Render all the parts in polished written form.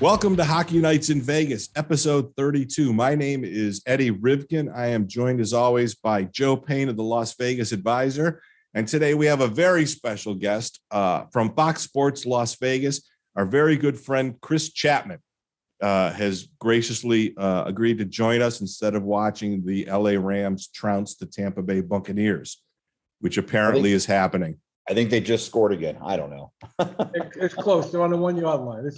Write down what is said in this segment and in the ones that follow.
Welcome to Hockey Nights in Vegas, episode 32. My name is Eddie Rivkin. I am joined as always by Joe Payne of the Las Vegas Advisor. And today we have a very special guest from Fox Sports Las Vegas. Our very good friend, Chris Chapman, has graciously agreed to join us instead of watching the LA Rams trounce the Tampa Bay Buccaneers, which apparently is happening. I think they just scored again. I don't know. It's close. They're on the 1 yard line.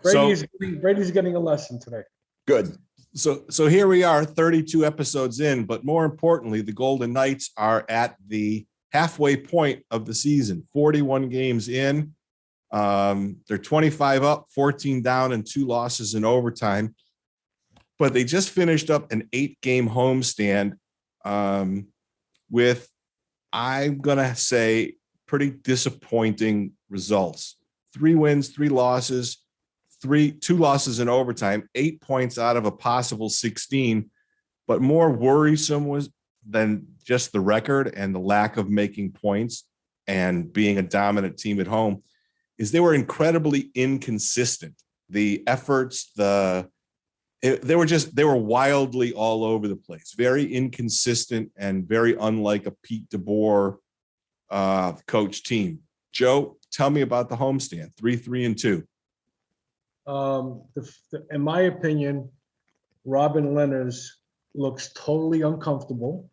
Brady's getting a lesson today. Good. So here we are, 32 episodes in, but more importantly, the Golden Knights are at the halfway point of the season, 41 games in. They're 25 up, 14 down, and 2 losses in overtime. But they just finished up an 8-game homestand with, I'm going to say, pretty disappointing results. 3 wins, 3 losses, 2 losses in overtime, 8 points out of a possible 16. But more worrisome than just the record and the lack of making points and being a dominant team at home is they were incredibly inconsistent. The efforts, they were wildly all over the place, very inconsistent and very unlike a Pete DeBoer coach team. Joe, tell me about the homestand, 3-3-2. In my opinion, Robin Leonard looks totally uncomfortable.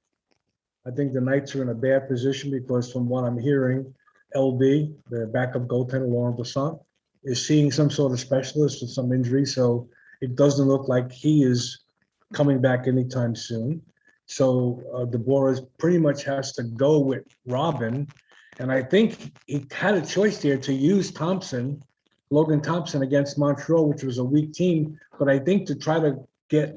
I think the Knights are in a bad position because from what I'm hearing, LB, the backup goaltender, Laurent Brossoit, is seeing some sort of specialist with some injury. So it doesn't look like he is coming back anytime soon. So DeBoer pretty much has to go with Robin. And I think he had a choice there to use Logan Thompson against Montreal, which was a weak team. But I think to try to get,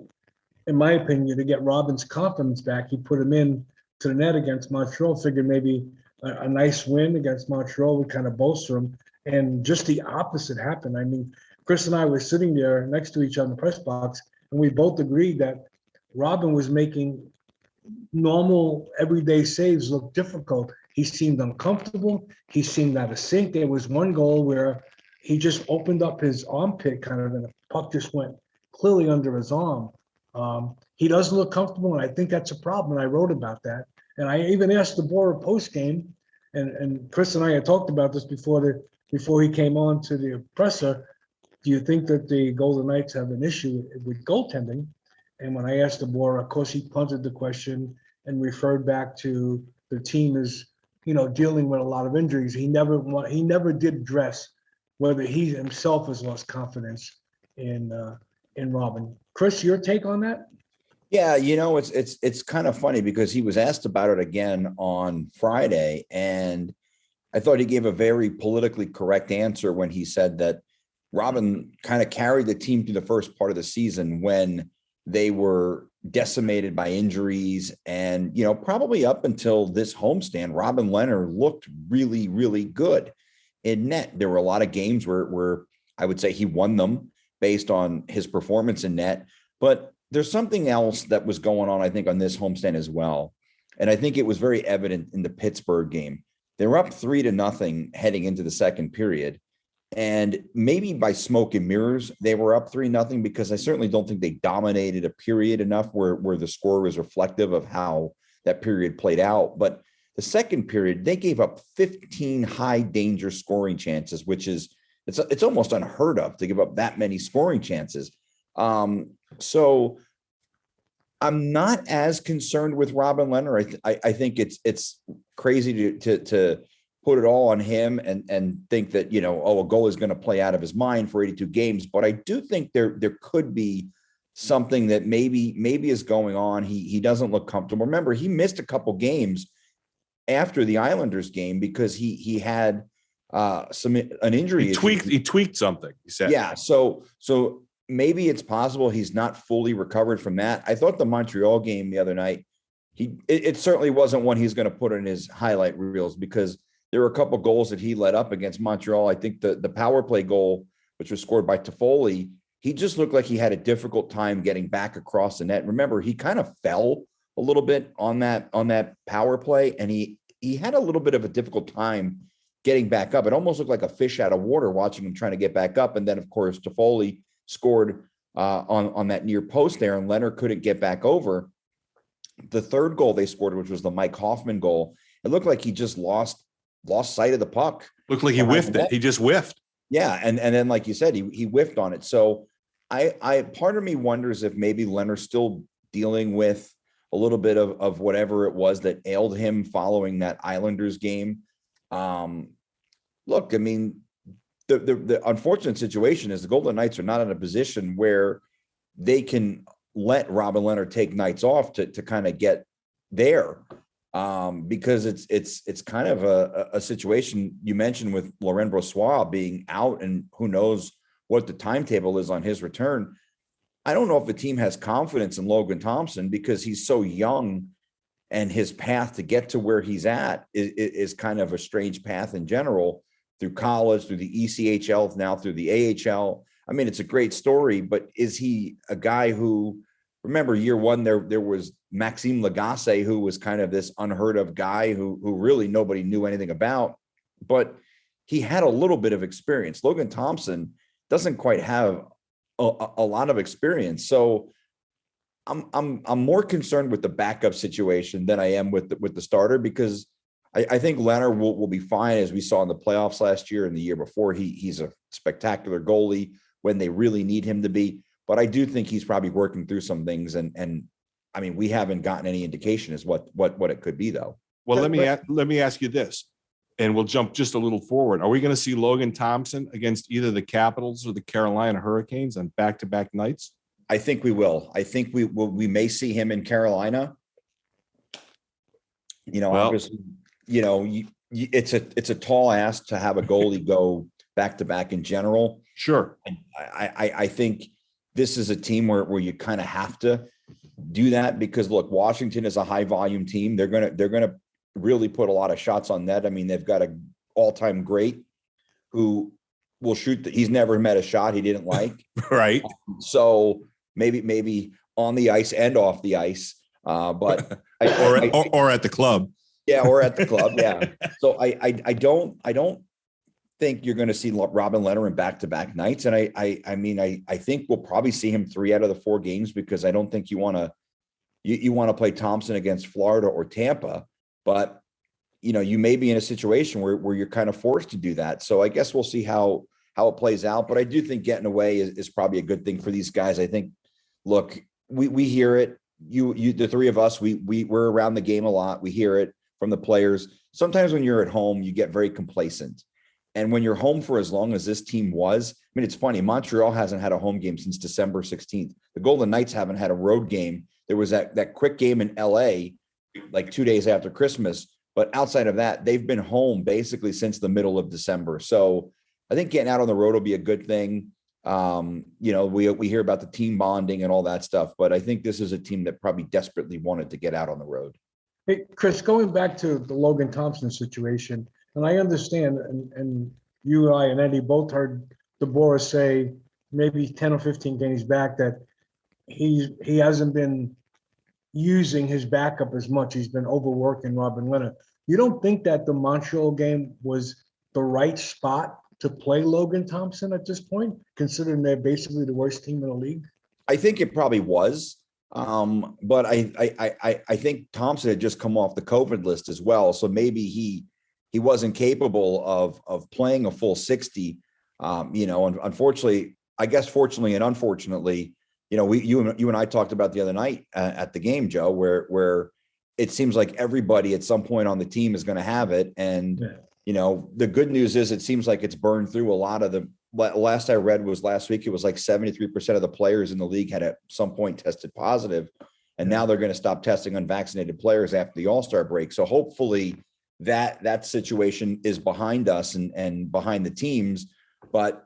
in my opinion, to get Robin's confidence back, he put him in to the net against Montreal, figured maybe a nice win against Montreal would kind of bolster him. And just the opposite happened. I mean, Chris and I were sitting there next to each other in the press box, and we both agreed that Robin was making normal, everyday saves look difficult. He seemed uncomfortable. He seemed out of sync. There was one goal where he just opened up his armpit kind of, and the puck just went clearly under his arm. He doesn't look comfortable, and I think that's a problem. And I wrote about that. And I even asked DeBoer post-game, and Chris and I had talked about this before he came on to the presser. Do you think that the Golden Knights have an issue with goaltending? And when I asked DeBoer, of course, he punted the question and referred back to the team is, dealing with a lot of injuries. He never did address whether he himself has lost confidence in Robin. Chris, your take on that? Yeah, it's kind of funny because he was asked about it again on Friday, and I thought he gave a very politically correct answer when he said that Robin kind of carried the team through the first part of the season when they were decimated by injuries. And, probably up until this homestand, Robin Leonard looked really, really good in net. There were a lot of games where I would say he won them based on his performance in net. But there's something else that was going on, I think, on this homestand as well. And I think it was very evident in the Pittsburgh game. They were up 3-0 heading into the second period. And maybe by smoke and mirrors, they were up 3-0 because I certainly don't think they dominated a period enough where the score was reflective of how that period played out. But the second period, they gave up 15 high danger scoring chances, which is it's almost unheard of to give up that many scoring chances. So I'm not as concerned with Robin Leonard. I think it's crazy to put it all on him and think that, a goal is going to play out of his mind for 82 games. But I do think there could be something that maybe is going on. He doesn't look comfortable. Remember, he missed a couple games after the Islanders game because he had an injury. He tweaked something, he said. Yeah. So maybe it's possible he's not fully recovered from that. I thought the Montreal game the other night, it certainly wasn't one he's going to put in his highlight reels because there were a couple goals that he let up against Montreal. I think the power play goal, which was scored by Toffoli, he just looked like he had a difficult time getting back across the net. Remember, he kind of fell a little bit on that power play, and he had a little bit of a difficult time getting back up. It almost looked like a fish out of water watching him trying to get back up. And then, of course, Toffoli scored on that near post there, and Leonard couldn't get back over. The third goal they scored, which was the Mike Hoffman goal, it looked like he just lost sight of the puck. Looked like he whiffed it. He just whiffed. Yeah, and then like you said, he whiffed on it. So I part of me wonders if maybe Leonard's still dealing with a little bit of whatever it was that ailed him following that Islanders game. Look, I mean, the unfortunate situation is the Golden Knights are not in a position where they can let Robin Leonard take nights off to kind of get there. Because it's kind of a situation you mentioned with Laurent Brossoit being out, and who knows what the timetable is on his return. I don't know if the team has confidence in Logan Thompson because he's so young, and his path to get to where he's at is kind of a strange path in general, through college, through the ECHL, now through the AHL. I mean, it's a great story, but is he a guy who, remember year one, there was Maxime Lagacé, who was kind of this unheard of guy who really nobody knew anything about, but he had a little bit of experience. Logan Thompson doesn't quite have a lot of experience. So I'm more concerned with the backup situation than I am with the starter, because I think Leonard will be fine, as we saw in the playoffs last year and the year before. He's a spectacular goalie when they really need him to be. But I do think he's probably working through some things, and I mean, we haven't gotten any indication as what it could be, though. Well, let me ask you this, and we'll jump just a little forward. Are we going to see Logan Thompson against either the Capitals or the Carolina Hurricanes on back-to-back nights? I think we will. I think we may see him in Carolina. Obviously, it's a tall ask to have a goalie go back-to-back in general. Sure. And I think this is a team where you kind of have to do that, because look, Washington is a high volume team. They're gonna really put a lot of shots on net. I mean, they've got an all-time great who will shoot. He's never met a shot he didn't like. Right. So maybe on the ice and off the ice, but or at the club. Yeah, or at the club. Yeah. So I don't think you're going to see Robin Leonard in back-to-back nights. And I think we'll probably see him 3 out of the 4 games, because I don't think you want to play Thompson against Florida or Tampa, but you may be in a situation where you're kind of forced to do that. So I guess we'll see how it plays out. But I do think getting away is probably a good thing for these guys. I think, look, we hear it. You, the three of us, we're around the game a lot. We hear it from the players. Sometimes when you're at home, you get very complacent. And when you're home for as long as this team was, I mean, it's funny, Montreal hasn't had a home game since December 16th. The Golden Knights haven't had a road game. There was that quick game in LA, like 2 days after Christmas. But outside of that, they've been home basically since the middle of December. So I think getting out on the road will be a good thing. We hear about the team bonding and all that stuff, but I think this is a team that probably desperately wanted to get out on the road. Hey, Chris, going back to the Logan Thompson situation, and I understand, and you and I and Eddie both heard DeBoer say maybe 10 or 15 games back that he hasn't been using his backup as much. He's been overworking Robin Leonard. You don't think that the Montreal game was the right spot to play Logan Thompson at this point, considering they're basically the worst team in the league? I think it probably was. But I think Thompson had just come off the COVID list as well. So maybe he wasn't capable of playing a full 60. And unfortunately, I guess fortunately and unfortunately, you and I talked about the other night at the game, Joe, where it seems like everybody at some point on the team is going to have it. And, the good news is it seems like it's burned through a lot of the, last I read was last week, it was like 73% of the players in the league had at some point tested positive. And now they're going to stop testing unvaccinated players after the All-Star break. So hopefully that situation is behind us and behind the teams. But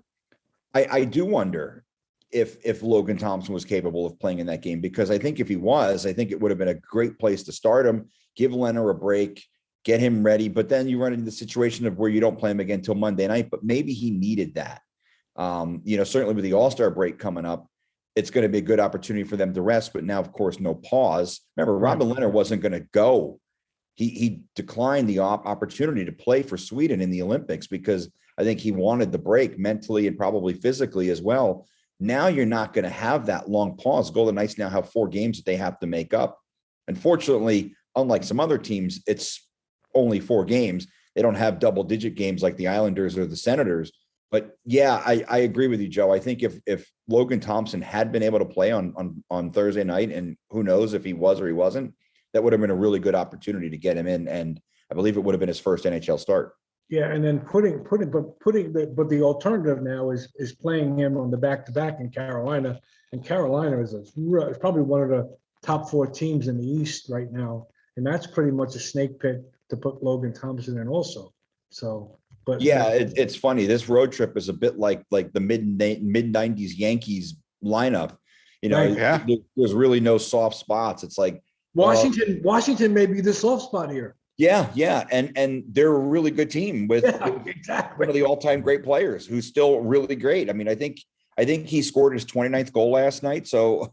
I do wonder if Logan Thompson was capable of playing in that game, because I think if he was, I think it would have been a great place to start him, give Leonard a break, get him ready. But then you run into the situation of where you don't play him again until Monday night, but maybe he needed that. Certainly with the All-Star break coming up, it's going to be a good opportunity for them to rest. But now, of course, no pause. Remember, Robin Leonard wasn't going to go. he declined the opportunity to play for Sweden in the Olympics because I think he wanted the break mentally and probably physically as well. Now you're not going to have that long pause. Golden Knights now have 4 games that they have to make up. Unfortunately, unlike some other teams, it's only 4 games. They don't have double-digit games like the Islanders or the Senators. But yeah, I agree with you, Joe. I think if Logan Thompson had been able to play on Thursday night, and who knows if he was or he wasn't, that would have been a really good opportunity to get him in. And I believe it would have been his first NHL start. Yeah, and then but the alternative now is playing him on the back-to-back in Carolina, and Carolina is probably one of the top 4 teams in the East right now, and that's pretty much a snake pit to put Logan Thompson in also. So, but yeah, it's funny. This road trip is a bit like the mid 90s Yankees lineup. You know, Right. Yeah. there's really no soft spots. It's like Washington may be the soft spot here. yeah, and they're a really good team with Exactly. one of the all-time great players who's still really great. I mean, I think he scored his 29th goal last night. So,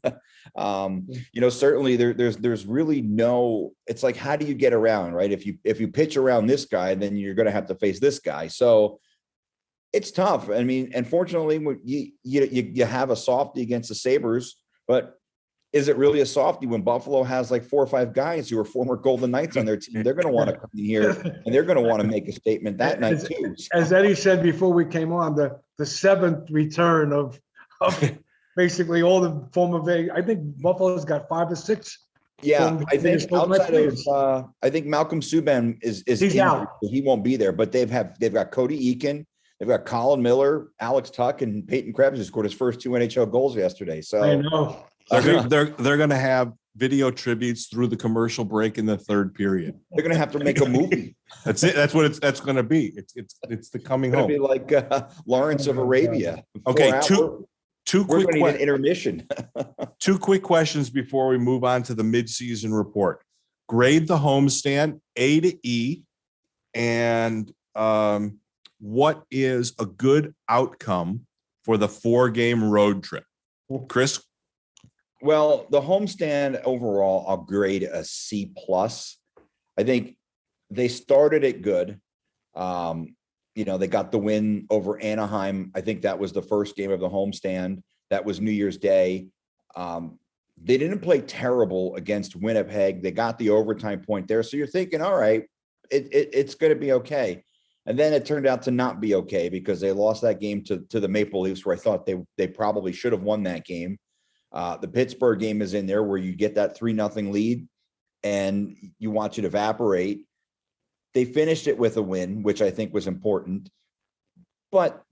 certainly there's really no. It's like, how do you get around, right? If you pitch around this guy, then you're going to have to face this guy. So it's tough. I mean, unfortunately, you have a softie against the Sabres, but is it really a softie when Buffalo has like 4 or 5 guys who are former Golden Knights on their team? They're going to want to come in here and they're going to want to make a statement that night too. As Eddie said before we came on, the 7th return of basically all the former Vegas. I think Buffalo's got 5 or 6. Yeah, I think outside of I think Malcolm Subban is He's out. He won't be there, but they've got Cody Eakin, they've got Colin Miller, Alex Tuck, and Peyton Krebs, who scored his first 2 NHL goals yesterday. So I know. They're going to have video tributes through the commercial break in the 3rd period. They're going to have to make a movie. That's it. That's what that's going to be. It's the coming It's going home. to be like Lawrence of Arabia. Okay, 4 two We're quick going to need an intermission. 2 quick questions before we move on to the midseason report. Grade the homestand A to E, and what is a good outcome for the 4-game road trip? Chris? Well, the homestand overall, I'll grade a C+. I think they started it good. They got the win over Anaheim. I think that was the first game of the homestand. That was New Year's Day. They didn't play terrible against Winnipeg. They got the overtime point there. So you're thinking, all right, it's going to be okay. And then it turned out to not be okay because they lost that game to the Maple Leafs, where I thought they probably should have won that game. The Pittsburgh game is in there where you get that 3-0 lead and you watch it evaporate. They finished it with a win, which I think was important. But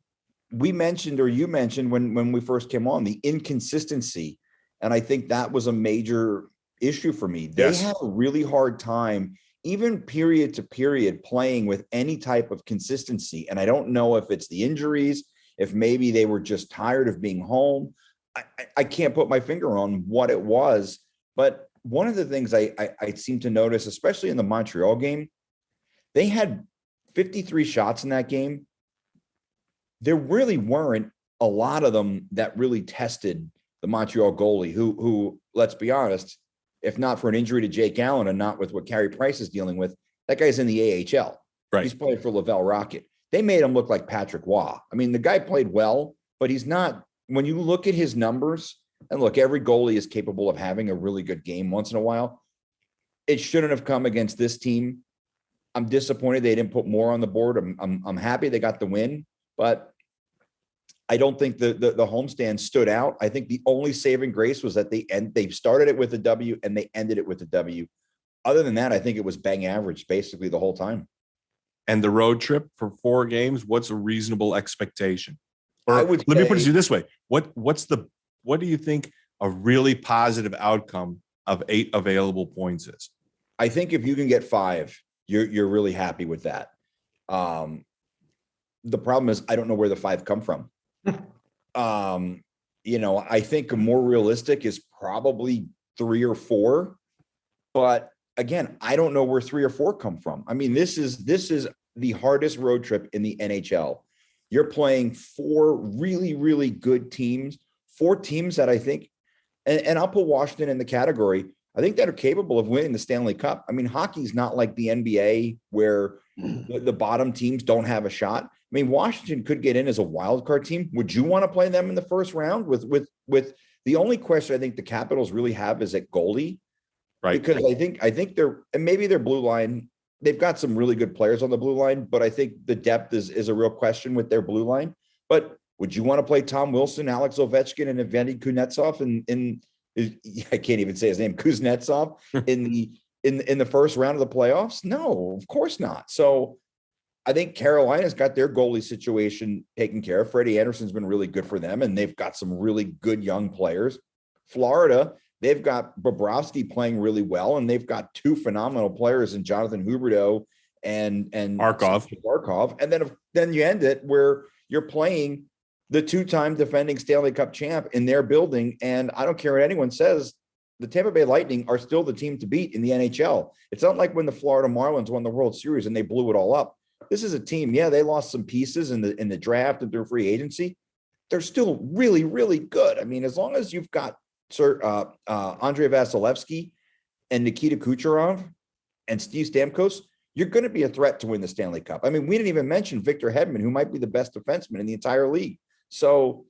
you mentioned when we first came on, the inconsistency. And I think that was a major issue for me. They had a really hard time, even period to period, playing with any type of consistency. And I don't know if it's the injuries, if maybe they were just tired of being home. I can't put my finger on what it was. But one of the things I seem to notice, especially in the Montreal game, they had 53 shots in that game. There really weren't a lot of them that really tested the Montreal goalie, who, let's be honest, if not for an injury to Jake Allen and not with what Carey Price is dealing with, that guy's in the AHL. Right. He's playing for Laval Rocket. They made him look like Patrick Waugh. I mean, the guy played well, but he's not. When you look at his numbers, and look, every goalie is capable of having a really good game once in a while. It shouldn't have come against this team. I'm disappointed they didn't put more on the board. I'm happy they got the win, but I don't think the homestand stood out. I think the only saving grace was that they started it with a W and they ended it with a W. Other than that, I think it was bang average basically the whole time. And the road trip for 4 games, what's a reasonable expectation? Or let me put it to you this way. What do you think a really positive outcome of 8 available points is? I think if you can get 5, you're really happy with that. The problem is I don't know where the 5 come from. I think a more realistic is probably 3 or 4, but again, I don't know where 3 or 4 come from. I mean, this is the hardest road trip in the NHL. You're playing 4 really, really good teams, 4 teams that I think, and I'll put Washington in the category. I think that are capable of winning the Stanley Cup. I mean, hockey's not like the NBA where the bottom teams don't have a shot. I mean, Washington could get in as a wild card team. Would you want to play them in the first round with the only question I think the Capitals really have is at goalie, Right. because I think they're, and maybe their blue line, they've got some really good players on the blue line, but I think the depth is a real question with their blue line. But would you want to play Tom Wilson, Alex Ovechkin, and Evgeny Kuznetsov in I can't even say his name, Kuznetsov in the first round of the playoffs? No, of course not. So I think Carolina's got their goalie situation taken care of. Freddie Anderson's been really good for them, and they've got some really good young players. Florida, they've got Bobrovsky playing really well, and they've got two phenomenal players in Jonathan Huberdeau and Barkov. And then you end it where you're playing the two-time defending Stanley Cup champ in their building. And I don't care what anyone says, the Tampa Bay Lightning are still the team to beat in the NHL. It's not like when the Florida Marlins won the World Series and they blew it all up. This is a team. Yeah, they lost some pieces in the draft and through free agency. They're still really, really good. I mean, as long as you've got Andrei Vasilevsky and Nikita Kucherov and Steve Stamkos, you're going to be a threat to win the Stanley Cup. I mean, we didn't even mention Victor Hedman, who might be the best defenseman in the entire league. So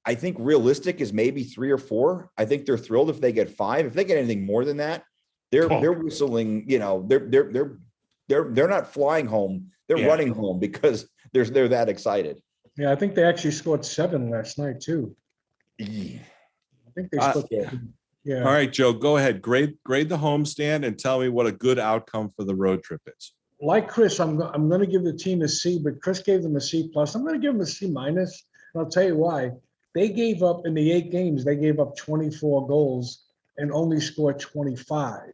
I think realistic is maybe 3 or 4. I think they're thrilled if they get 5. If they get anything more than that, they're whistling, you know, they're not flying home. They're running home because they're that excited. Yeah, I think they actually scored 7 last night too. Yeah. I think they scored. Yeah. All right, Joe, go ahead. Grade the homestand and tell me what a good outcome for the road trip is. Like Chris, I'm going to give the team a C, but Chris gave them a C plus. I'm going to give them a C minus. And I'll tell you why. They gave up in the 8 games. They gave up 24 goals and only scored 25.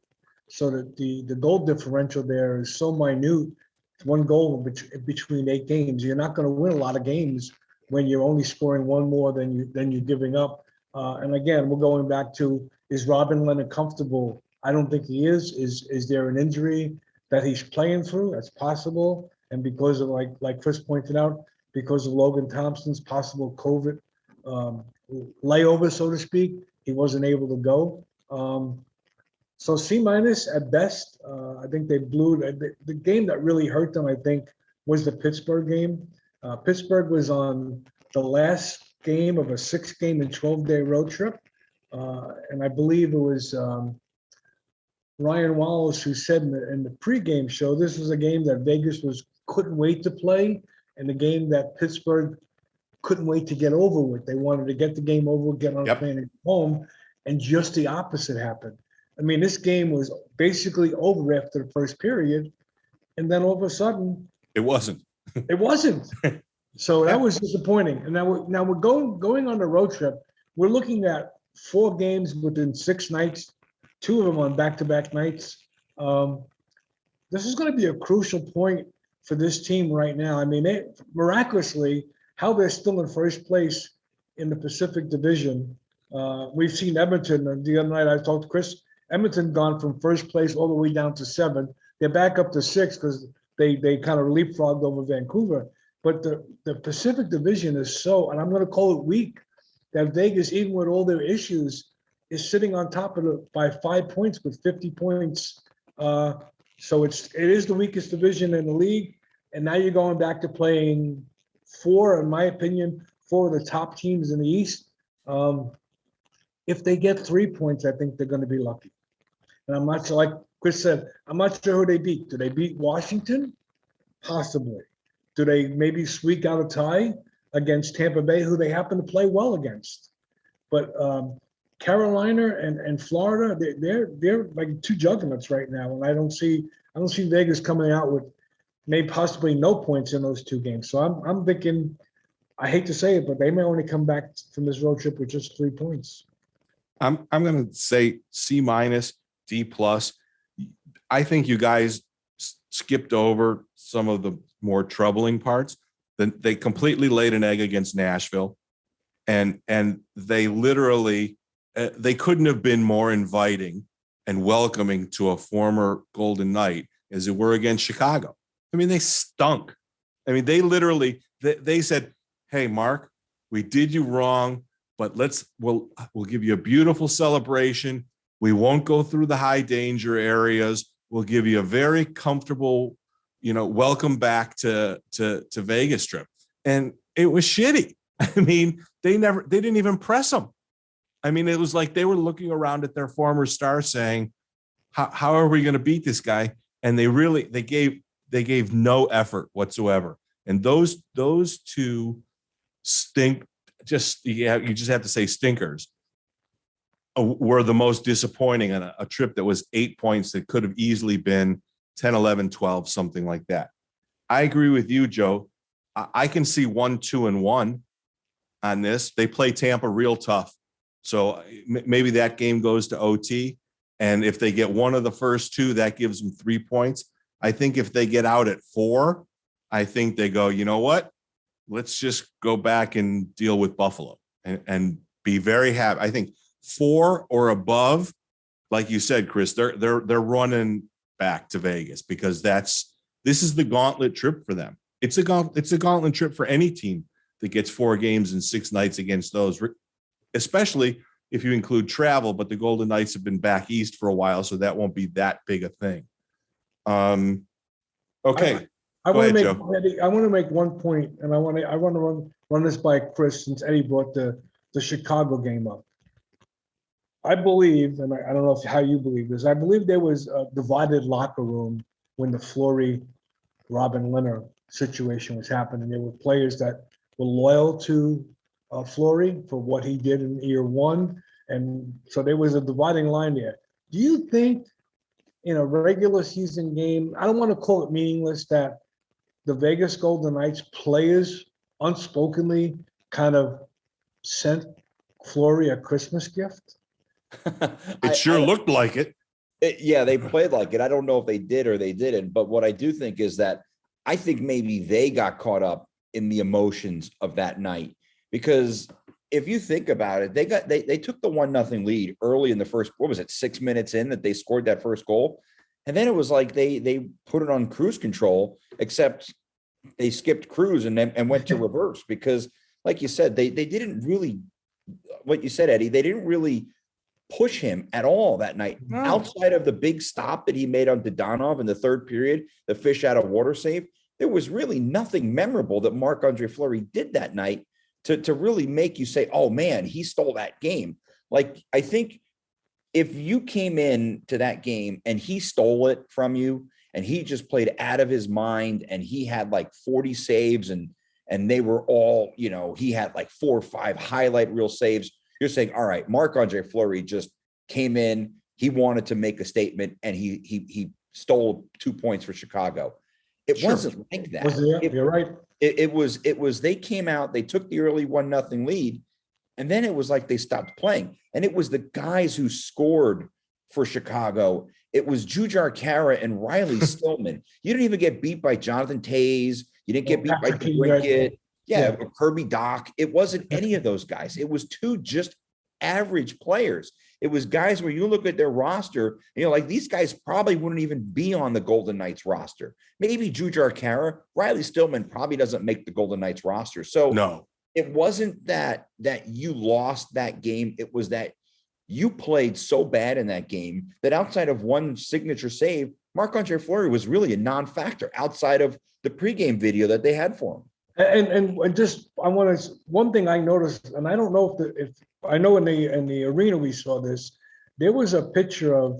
So that the goal differential there is so minute. It's 1 goal between 8 games. You're not going to win a lot of games when you're only scoring 1 more than you're giving up. And again, we're going back to, is Robin Leonard comfortable? I don't think he is. Is there an injury that he's playing through? That's possible. And because of, like Chris pointed out, because of Logan Thompson's possible COVID layover, so to speak, he wasn't able to go. So C minus at best. I think they blew the game that really hurt them, I think, was the Pittsburgh game. Pittsburgh was on the last game of a 6-game and 12-day road trip. And I believe it was Ryan Wallace who said in the pregame show, this was a game that Vegas couldn't wait to play, and the game that Pittsburgh couldn't wait to get over with. They wanted to get the game over, get on a plane and go home, and just the opposite happened. I mean, this game was basically over after the first period, and then all of a sudden, it wasn't. It wasn't. So that was disappointing. And now we're going on the road trip. We're looking at 4 games within 6 nights, 2 of them on back-to-back nights. This is going to be a crucial point for this team right now. I mean, miraculously, how they're still in first place in the Pacific Division. We've seen Edmonton. The other night I talked to Chris. Edmonton gone from first place all the way down to 7. They're back up to 6 because they kind of leapfrogged over Vancouver. But the Pacific Division is so, and I'm going to call it weak, that Vegas, even with all their issues, is sitting on top of it by 5 points with 50 points. So it is the weakest division in the league. And now you're going back to playing 4, in my opinion, 4 of the top teams in the East. If they get 3 points, I think they're going to be lucky. And I'm not sure, like Chris said, I'm not sure who they beat. Do they beat Washington? Possibly. Do they maybe squeak out a tie against Tampa Bay, who they happen to play well against? But Carolina and Florida, they're like 2 juggernauts right now, and I don't see Vegas coming out with maybe possibly no points in those 2 games. So I'm thinking, I hate to say it, but they may only come back from this road trip with just 3 points. I'm going to say C minus, D plus. I think you guys skipped over some of the more troubling parts. Then they completely laid an egg against Nashville, and they literally they couldn't have been more inviting and welcoming to a former Golden Knight as it were against Chicago. I mean, they stunk. I mean, they literally they said, "Hey, Mark, we did you wrong, but we'll give you a beautiful celebration. We won't go through the high danger areas. We'll give you a very comfortable, welcome back to Vegas trip. And it was shitty. I mean, they didn't even press them. I mean, it was like they were looking around at their former star saying, how are we going to beat this guy? And they gave no effort whatsoever. And those two stink. You just have to say stinkers were the most disappointing on a trip that was 8 points that could have easily been 10, 11, 12, something like that. I agree with you, Joe. I can see 1, 2, and 1 on this. They play Tampa real tough. So maybe that game goes to OT. And if they get one of the first two, that gives them 3 points. I think if they get out at 4, I think they go, you know what? Let's just go back and deal with Buffalo and be very happy. I think 4 or above, like you said, Chris, they're running back to Vegas because this is the gauntlet trip for them. It's a gauntlet trip for any team that gets 4 games in 6 nights against those, especially if you include travel. But the Golden Knights have been back east for a while, so that won't be that big a thing. Okay. I want to make one point, and I want to run this by Chris since Eddie brought the Chicago game up. I believe, and I don't know how you believe this, I believe there was a divided locker room when the Fleury, Robin Leonard situation was happening. There were players that were loyal to Fleury for what he did in year 1, and so there was a dividing line there. Do you think in a regular season game, I don't want to call it meaningless, that the Vegas Golden Knights players unspokenly kind of sent Fleury a Christmas gift? It sure looked like it. Yeah, they played like it. I don't know if they did or they didn't, but what I do think is that I think maybe they got caught up in the emotions of that night, because if you think about it, they took the 1-0 lead early in the first, 6 minutes in that they scored that first goal. And then it was like they put it on cruise control, except they skipped cruise and went to reverse because, like you said, they didn't really, what you said, Eddie, they didn't really push him at all that night. No. Outside of the big stop that he made on Dodonov in the third period, the fish out of water save, there was really nothing memorable that Marc-Andre Fleury did that night to really make you say, oh man, he stole that game. Like, I think if you came in to that game and he stole it from you and he just played out of his mind and he had like 40 saves and they were all, he had like 4 or 5 highlight reel saves. You're saying, all right, Marc-Andre Fleury just came in. He wanted to make a statement and he stole 2 points for Chicago. It wasn't like that. You're right. It was, they came out, they took the early 1-0 lead. And then it was like they stopped playing. And it was the guys who scored for Chicago. It was Jujhar Khaira and Riley Stillman. You didn't even get beat by Jonathan Toews. You didn't get beat by Brinkett. Yeah, Kirby Doc. It wasn't any of those guys. It was 2 just average players. It was guys where you look at their roster, like these guys probably wouldn't even be on the Golden Knights roster. Maybe Jujhar Khaira. Riley Stillman probably doesn't make the Golden Knights roster. So no. It wasn't that you lost that game. It was that you played so bad in that game that outside of one signature save, Marc-Andre Fleury was really a non-factor outside of the pregame video that they had for him. And just, I want to, one thing I noticed, and I don't know if I know in the arena we saw this, there was a picture of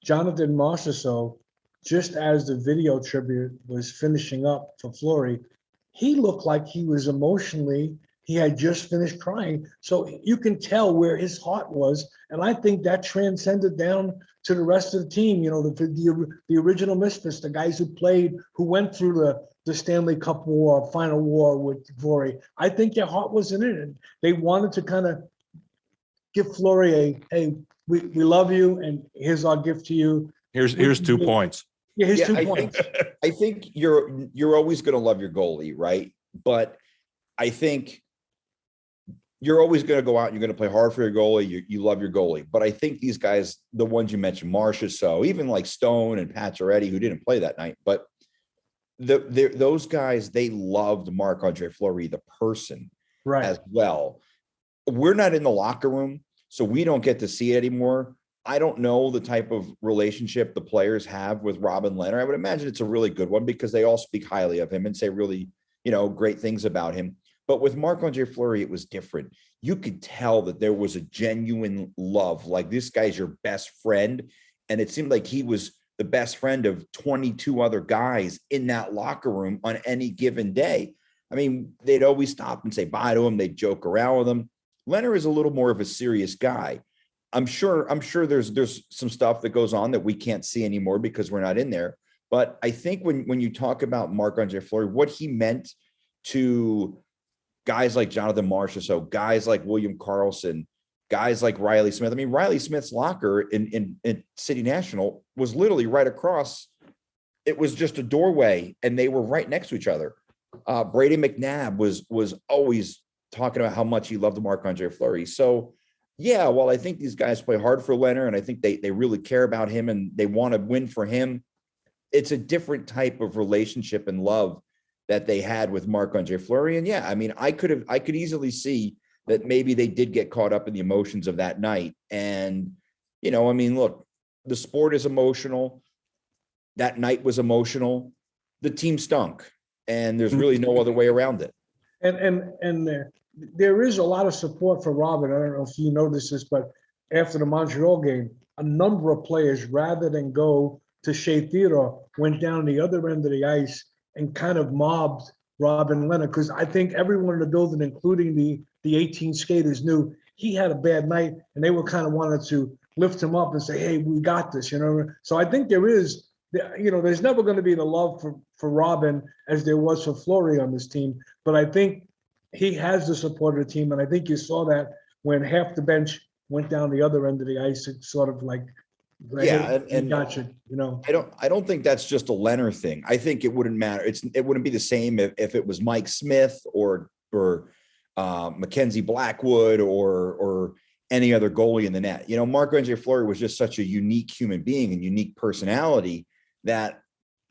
Jonathan Marchessault just as the video tribute was finishing up for Fleury. He looked like he was emotionally, he had just finished crying. So you can tell where his heart was. And I think that transcended down to the rest of the team, the original Misfits, the guys who played, who went through the Stanley Cup war, final war with Fleury. I think their heart was in it. And they wanted to kind of give Fleury hey, we love you, and here's our gift to you. Here's 2 points. Yeah, here's 2 points. I think you're always going to love your goalie, right? But I think you're always going to go out and you're going to play hard for your goalie. You love your goalie. But I think these guys, the ones you mentioned, Marchessault, even like Stone and Pacioretty, who didn't play that night, but those guys, they loved Marc-Andre Fleury, the person, as well. We're not in the locker room, so we don't get to see it anymore. I don't know the type of relationship the players have with Robin Leonard. I would imagine it's a really good one because they all speak highly of him and say really, great things about him. But with Marc-Andre Fleury, it was different. You could tell that there was a genuine love, like this guy's your best friend. And it seemed like he was the best friend of 22 other guys in that locker room on any given day. I mean, they'd always stop and say bye to him. They'd joke around with him. Leonard is a little more of a serious guy. I'm sure there's some stuff that goes on that we can't see anymore because we're not in there. But I think when you talk about Marc-Andre Fleury, what he meant to guys like Jonathan Marchessault, guys like William Karlsson, guys like Riley Smith. I mean, Riley Smith's locker in City National was literally right across. It was just a doorway, and they were right next to each other. Brady Mcnabb was always talking about how much he loved Marc-Andre Fleury. So, yeah, well, I think these guys play hard for Leonard, and I think they really care about him and they want to win for him. It's a different type of relationship and love that they had with Marc-Andre Fleury. And yeah, I mean, I could easily see that maybe they did get caught up in the emotions of that night. And, I mean, look, the sport is emotional. That night was emotional. The team stunk, and there's really no other way around it. And there is a lot of support for Robin. I don't know if you noticed this, but after the Montreal game, a number of players, rather than go to Shea Theodore, went down the other end of the ice and kind of mobbed Robin Leonard, because I think everyone in the building, including the 18 skaters, knew he had a bad night, and they were kind of wanted to lift him up and say, hey, we got this, So I think there's never going to be the love for Robin as there was for Fleury on this team. But I think he has the support of the team, and I think you saw that when half the bench went down the other end of the ice. It's sort of like, yeah, hey, and gotcha, I don't think that's just a Leonard thing. I think it wouldn't matter. It wouldn't be the same if it was Mike Smith or Mackenzie Blackwood or any other goalie in the net. Marc-Andre Fleury was just such a unique human being and unique personality that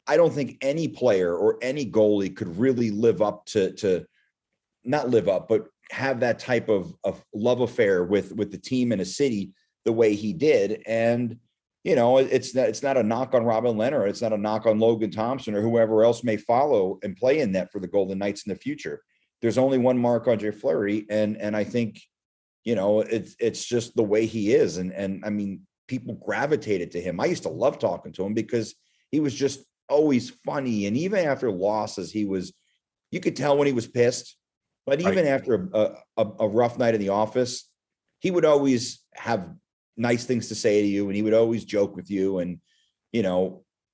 I don't think any player or any goalie could really live up to not live up, but have that type of love affair with the team in a city the way he did. And, it's not a knock on Robin Leonard. It's not a knock on Logan Thompson or whoever else may follow and play in net for the Golden Knights in the future. There's only one Marc-Andre Fleury. And I think, it's just the way he is. And I mean, people gravitated to him. I used to love talking to him because he was just always funny. And even after losses, you could tell when he was pissed, but even after a rough night in the office, he would always have nice things to say to you, and he would always joke with you. And,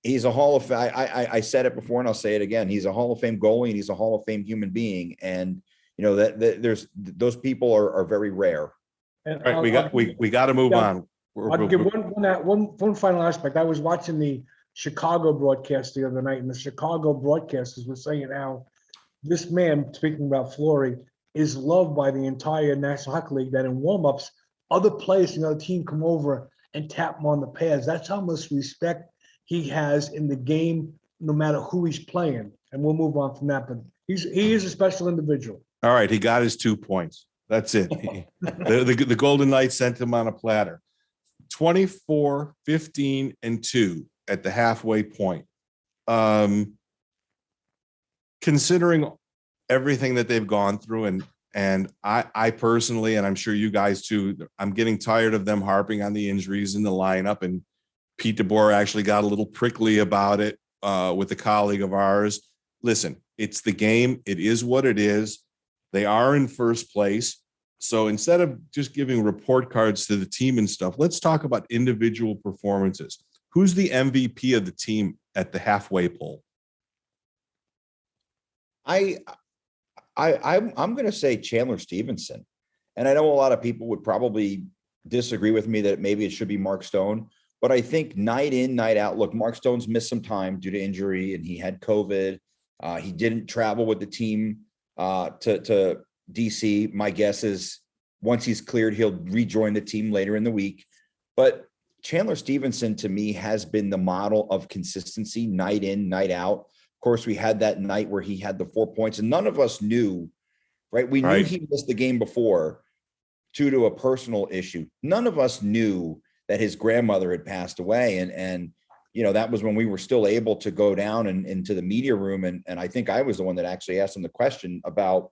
he's a Hall of Fame. I said it before and I'll say it again. He's a Hall of Fame goalie and he's a Hall of Fame human being. And, that there's those people are very rare. And All right, we got to move on. I'll give one final aspect. I was watching the Chicago broadcast the other night, and the Chicago broadcasters were saying how this man, speaking about Fleury, is loved by the entire National Hockey League, that in warm-ups, other players in the team come over and tap him on the pads. That's how much respect he has in the game, no matter who he's playing. And we'll move on from that. But he is a special individual. All right, he got his 2 points. That's it. The Golden Knights sent him on a platter. 24, 15, and 2 at the halfway point. Considering everything that they've gone through, and I personally, and I'm sure you guys too, I'm getting tired of them harping on the injuries in the lineup. And Pete DeBoer actually got a little prickly about it with a colleague of ours. Listen, it's the game. It is what it is. They are in first place. So instead of just giving report cards to the team and stuff, let's talk about individual performances. Who's the MVP of the team at the halfway poll? I'm going to say Chandler Stevenson. And I know a lot of people would probably disagree with me that maybe it should be Mark Stone, but I think night in, night out, look, Mark Stone's missed some time due to injury and he had COVID. He didn't travel with the team to DC. My guess is once he's cleared, he'll rejoin the team later in the week. But Chandler Stevenson, to me, has been the model of consistency night in, night out. Of course, we had that night where he had the 4 points, and none of us knew, right? We knew he missed the game before due to a personal issue. None of us knew that his grandmother had passed away. And, you know, that was when we were still able to go down and into the media room. And I think I was the one that actually asked him the question about,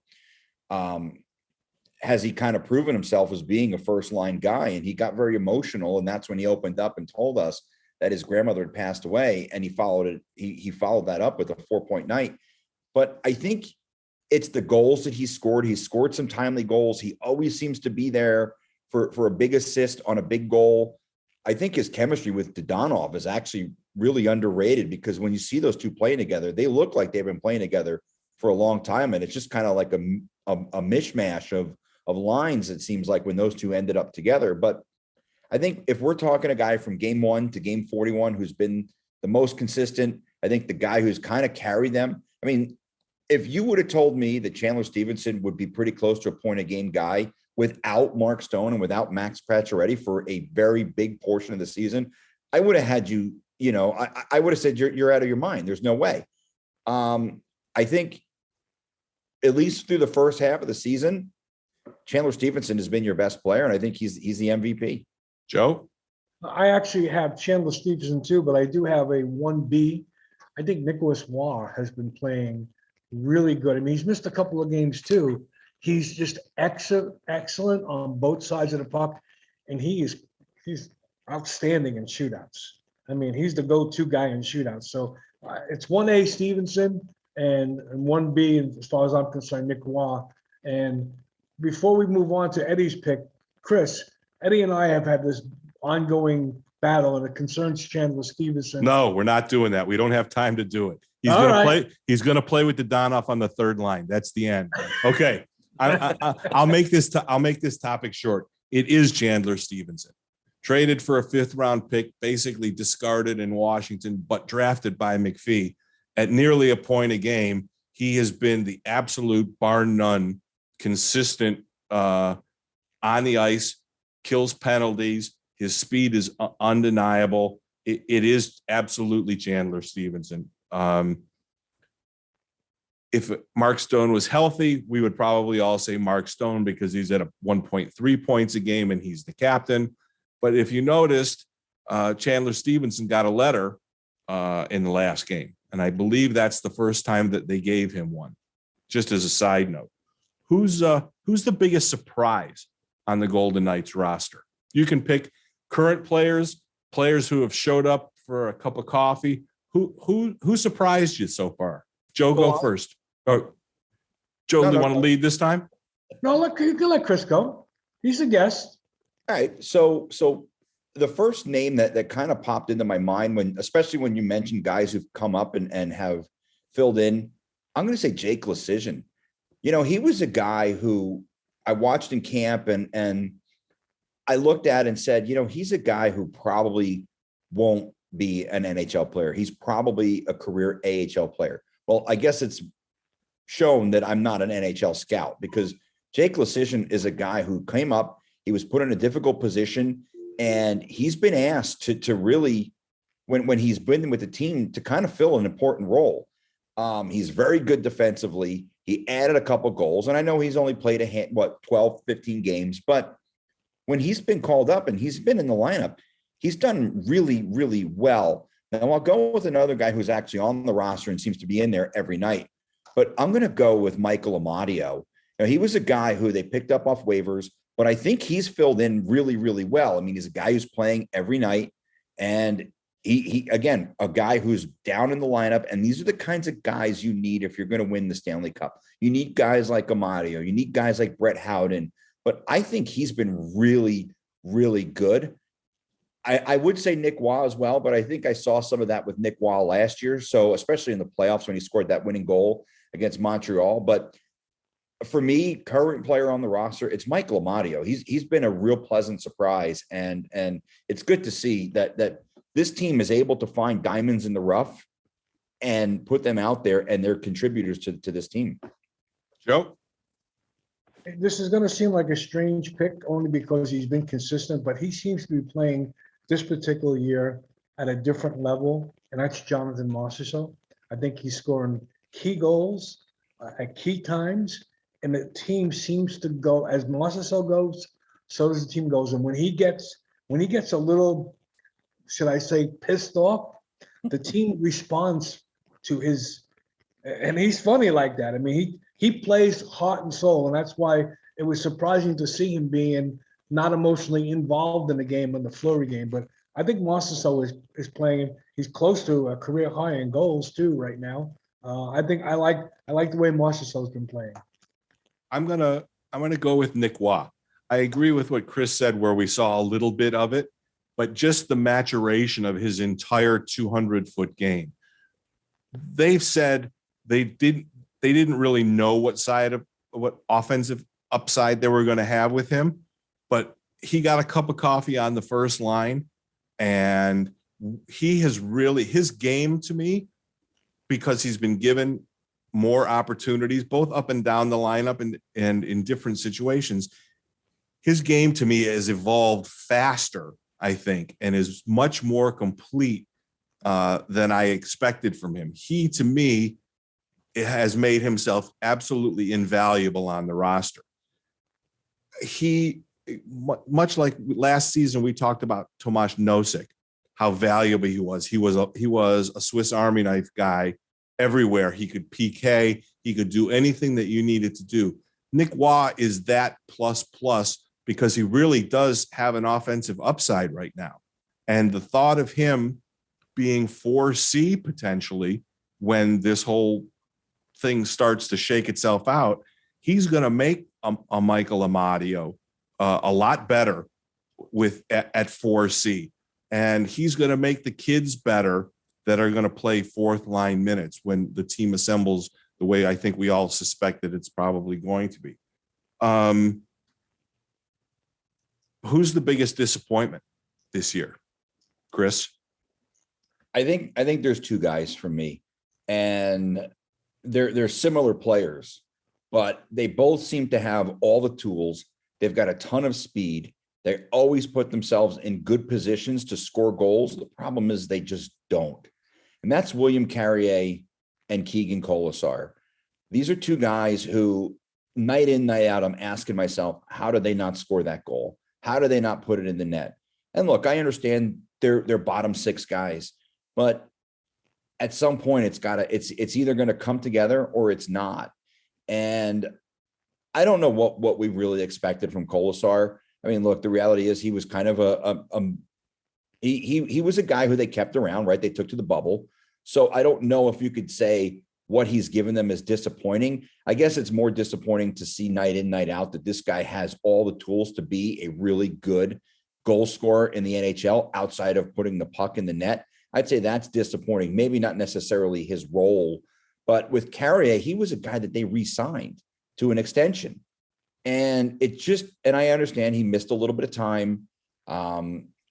has he kind of proven himself as being a first line guy? And he got very emotional. And that's when he opened up and told us that his grandmother had passed away, and he followed it. He followed that up with a 4-point night. But I think it's the goals that he scored. He scored some timely goals. He always seems to be there for a big assist on a big goal. I think his chemistry with Dodonov is actually really underrated, because when you see those two playing together, they look like they've been playing together for a long time. And it's just kind of like a mishmash of lines, it seems like, when those two ended up together. But I think if we're talking a guy from game 1 to game 41 who's been the most consistent, I think the guy who's kind of carried them. I mean, if you would have told me that Chandler Stevenson would be pretty close to a point a game guy without Mark Stone and without Max Pacioretty for a very big portion of the season, I would have had you, you know, I would have said you're out of your mind. There's no way. I think at least through the first half of the season, Chandler Stevenson has been your best player, and I think he's the MVP. Joe? I actually have Chandler Stevenson too, but I do have a 1B. I think Nicholas Waugh has been playing really good. I mean, he's missed a couple of games too. He's just excellent on both sides of the puck, and he's outstanding in shootouts. I mean, he's the go-to guy in shootouts. So it's 1A Stevenson and 1B, as far as I'm concerned, Nick Waugh. And before we move on to Eddie's pick, Chris, Eddie and I have had this ongoing battle, and it concerns Chandler Stevenson. No, we're not doing that. We don't have time to do it. He's All going right. to play. He's going to play with the Donoff on the third line. That's the end. Okay. I'll make this topic short. It is Chandler Stevenson, traded for a 5th round pick, basically discarded in Washington, but drafted by McPhee at nearly a point a game. He has been the absolute bar none consistent on the ice, kills penalties. His speed is undeniable. It is absolutely Chandler Stevenson. If Mark Stone was healthy, we would probably all say Mark Stone, because he's at a 1.3 points a game and he's the captain. But if you noticed, Chandler Stevenson got a letter in the last game. And I believe that's the first time that they gave him one. Just as a side note, who's the biggest surprise on the Golden Knights roster? You can pick current players who have showed up for a cup of coffee. Who surprised you so far? Joe, go first. Oh, Joe, do you want to lead this time? No, you can let Chris go. He's a guest. All right. So the first name that kind of popped into my mind, especially when you mentioned guys who've come up and have filled in, I'm going to say Jake Lecisian. You know, he was a guy who I watched in camp and I looked at and said, you know, he's a guy who probably won't be an NHL player. He's probably a career AHL player. Well, I guess it's shown that I'm not an NHL scout, because Jake Lecisian is a guy who came up, he was put in a difficult position, and he's been asked to really, when he's been with the team, to kind of fill an important role. He's very good defensively. He added a couple goals, and I know he's only played 12, 15 games, but when he's been called up and he's been in the lineup, he's done really, really well. Now I'll go with another guy who's actually on the roster and seems to be in there every night, but I'm going to go with Michael Amadio. Now, he was a guy who they picked up off waivers, but I think he's filled in really, really well. I mean, he's a guy who's playing every night, and he again, a guy who's down in the lineup. And these are the kinds of guys you need if you're going to win the Stanley Cup. You need guys like Amadio. You need guys like Brett Howden. But I think he's been really, really good. I would say Nick Waugh as well, but I think I saw some of that with Nick Waugh last year. So especially in the playoffs when he scored that winning goal against Montreal. But for me, current player on the roster, it's Michael Amadio. He's been a real pleasant surprise, and it's good to see that this team is able to find diamonds in the rough and put them out there, and they're contributors to this team. Joe? This is going to seem like a strange pick only because he's been consistent, but he seems to be playing this particular year at a different level, and that's Jonathan Marchessault. I think he's scoring key goals at key times, and the team seems to go, as Marchessault goes, so does the team goes. And when he gets when he gets a little, should I say, pissed off, the team responds to his, and he's funny like that. I mean, he plays heart and soul, and that's why it was surprising to see him being not emotionally involved in the game, in the Fleury game. But I think Marchessault is playing. He's close to a career high in goals too right now. I think I like the way Marchessault's been playing. I'm gonna go with Nick Waugh. I agree with what Chris said, where we saw a little bit of it, but just the maturation of his entire 200-foot game. They've said they didn't really know what offensive upside they were going to have with him, but he got a cup of coffee on the first line, and he has really, his game to me, because he's been given more opportunities, both up and down the lineup and in different situations. His game to me has evolved faster, I think, and is much more complete than I expected from him. He, to me, has made himself absolutely invaluable on the roster. He, much like last season, we talked about Tomáš Nosek, how valuable he was. He was a Swiss Army knife guy everywhere. He could PK. He could do anything that you needed to do. Nick Waugh is that plus because he really does have an offensive upside right now. And the thought of him being 4C potentially when this whole thing starts to shake itself out, he's going to make a Michael Amadio a lot better at 4C. And he's going to make the kids better that are going to play fourth line minutes when the team assembles the way I think we all suspect that it's probably going to be. Who's the biggest disappointment this year, Chris? I think there's two guys for me, and they're similar players, but they both seem to have all the tools. They've got a ton of speed. They always put themselves in good positions to score goals. The problem is they just don't. And that's William Carrier and Keegan Kolesar. These are two guys who night in, night out, I'm asking myself, how do they not score that goal? How do they not put it in the net? And look, I understand they're bottom six guys, but at some point it's either going to come together or it's not. And I don't know what we really expected from Kolesar. I mean, look, the reality is he was kind of he was a guy who they kept around, right? They took to the bubble. So I don't know if you could say what he's given them is disappointing. I guess it's more disappointing to see night in, night out that this guy has all the tools to be a really good goal scorer in the NHL outside of putting the puck in the net. I'd say that's disappointing. Maybe not necessarily his role, but with Carrier, he was a guy that they re-signed to an extension. And I understand he missed a little bit of time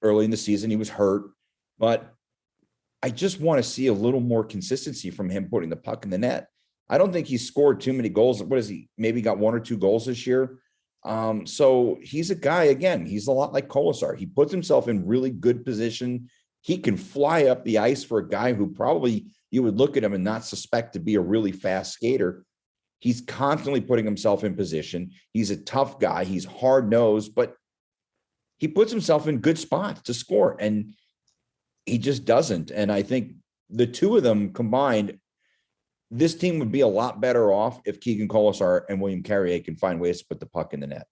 early in the season. He was hurt, but I just want to see a little more consistency from him putting the puck in the net. I don't think he's scored too many goals. What is he? Maybe got one or two goals this year. So he's a guy, again, he's a lot like Kolesar. He puts himself in really good position. He can fly up the ice for a guy who probably you would look at him and not suspect to be a really fast skater. He's constantly putting himself in position. He's a tough guy. He's hard-nosed, but he puts himself in good spots to score, and he just doesn't. And I think the two of them combined, this team would be a lot better off if Keegan Kolesar and William Carrier can find ways to put the puck in the net.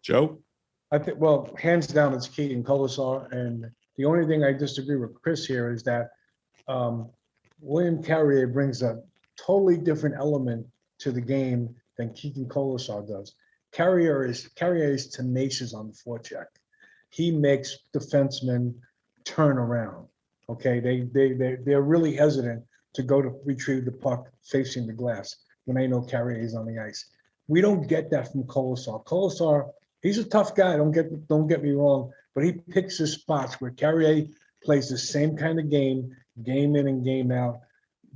Joe? I think, well, hands down, it's Keegan Kolesar. And the only thing I disagree with Chris here is that William Carrier brings a totally different element to the game than Keegan Kolesar does. Carrier is tenacious on the forecheck. He makes defensemen turn around. Okay, they're really hesitant to go to retrieve the puck facing the glass when they know Carrier is on the ice. We don't get that from Kolesar. Kolesar, he's a tough guy. Don't get me wrong, but he picks his spots where Carrier plays the same kind of game in and game out.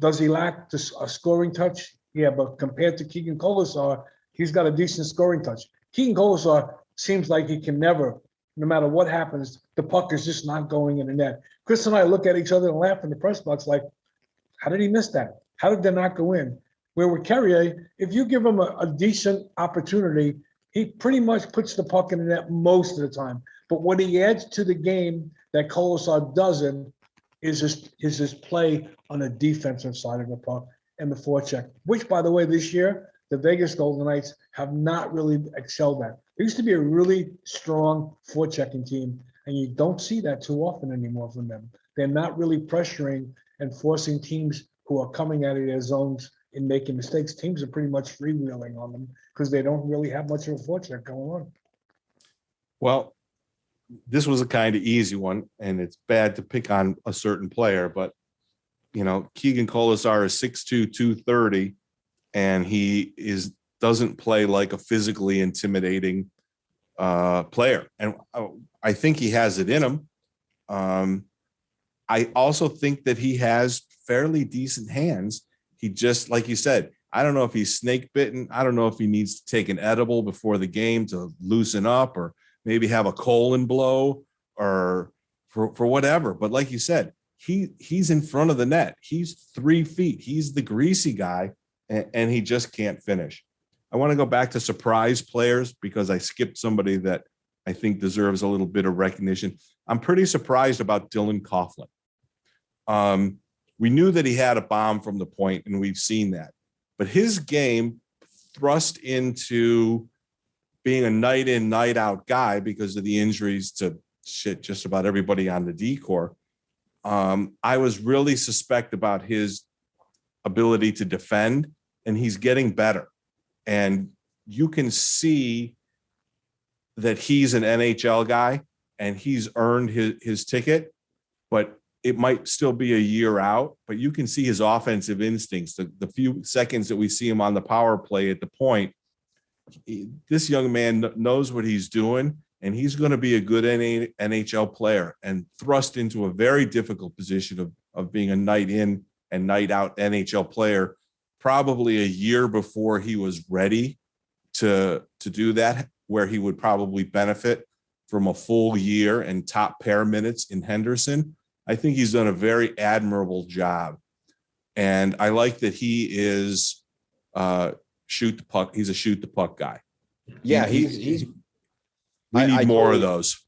Does he lack a scoring touch? Yeah, but compared to Keegan Kolesar, he's got a decent scoring touch. Keegan Kolesar seems like he can never, no matter what happens, the puck is just not going in the net. Chris and I look at each other and laugh in the press box like, how did he miss that? How did that not go in? Where with Carrier, if you give him a decent opportunity, He pretty much puts the puck in the net most of the time. But what he adds to the game that Colasar doesn't is his play on the defensive side of the puck and the forecheck, which, by the way, this year, the Vegas Golden Knights have not really excelled at. There used to be a really strong forechecking team, and you don't see that too often anymore from them. They're not really pressuring and forcing teams who are coming out of their zones and making mistakes. Teams are pretty much freewheeling on them because they don't really have much of a forecheck going on. Well, this was a kind of easy one, and it's bad to pick on a certain player, but Keegan Colasar is 6'2", 230, and he doesn't play like a physically intimidating player. And I think he has it in him. I also think that he has fairly decent hands. He just, like you said, I don't know if he's snake bitten. I don't know if he needs to take an edible before the game to loosen up, or maybe have a colon blow, or for whatever. But like you said, he's in front of the net. He's 3 feet. He's the greasy guy, and he just can't finish. I want to go back to surprise players because I skipped somebody that I think deserves a little bit of recognition. I'm pretty surprised about Dylan Coughlin. We knew that he had a bomb from the point, and we've seen that. But his game thrust into being a night in, night out guy because of the injuries to just about everybody on the D-corps. I was really suspect about his ability to defend, and he's getting better. And you can see that he's an NHL guy and he's earned his ticket, but it might still be a year out. But you can see his offensive instincts, the few seconds that we see him on the power play at the point. This young man knows what he's doing, and he's going to be a good NHL player and thrust into a very difficult position of being a night in and night out NHL player, probably a year before he was ready to do that, where he would probably benefit from a full year and top pair minutes in Henderson. I think he's done a very admirable job. And I like that he is shoot the puck. He's a shoot the puck guy. Yeah, we need more of those.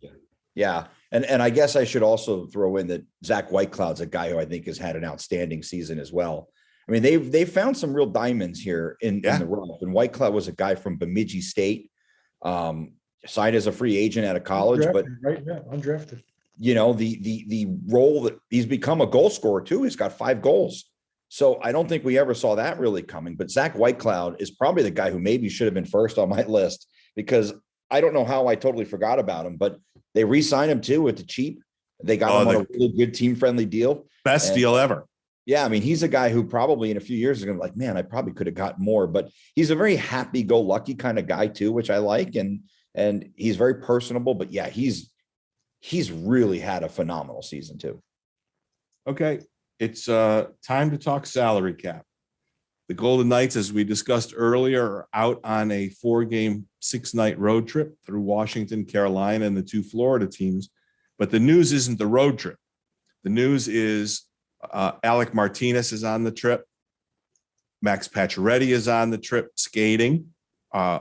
Yeah. And I guess I should also throw in that Jack Eichel is a guy who I think has had an outstanding season as well. I mean, they've found some real diamonds here in the rough. And Eichel was a guy from Bemidji State, signed as a free agent out of college, undrafted. The role that he's become a goal scorer too. He's got 5 goals. So I don't think we ever saw that really coming. But Zach Whitecloud is probably the guy who maybe should have been first on my list, because I don't know how I totally forgot about him, but they re-signed him too at the cheap. They got him on a really good team-friendly deal. Best deal ever. Yeah, I mean, he's a guy who probably in a few years is going to be like, man, I probably could have got more. But he's a very happy-go-lucky kind of guy too, which I like, and he's very personable. But yeah, he's really had a phenomenal season too. Okay, it's time to talk salary cap. The Golden Knights, as we discussed earlier, are out on a 4-game, 6-night road trip through Washington, Carolina, and the 2 Florida teams. But the news isn't the road trip. The news is Alec Martinez is on the trip. Max Pacioretty is on the trip skating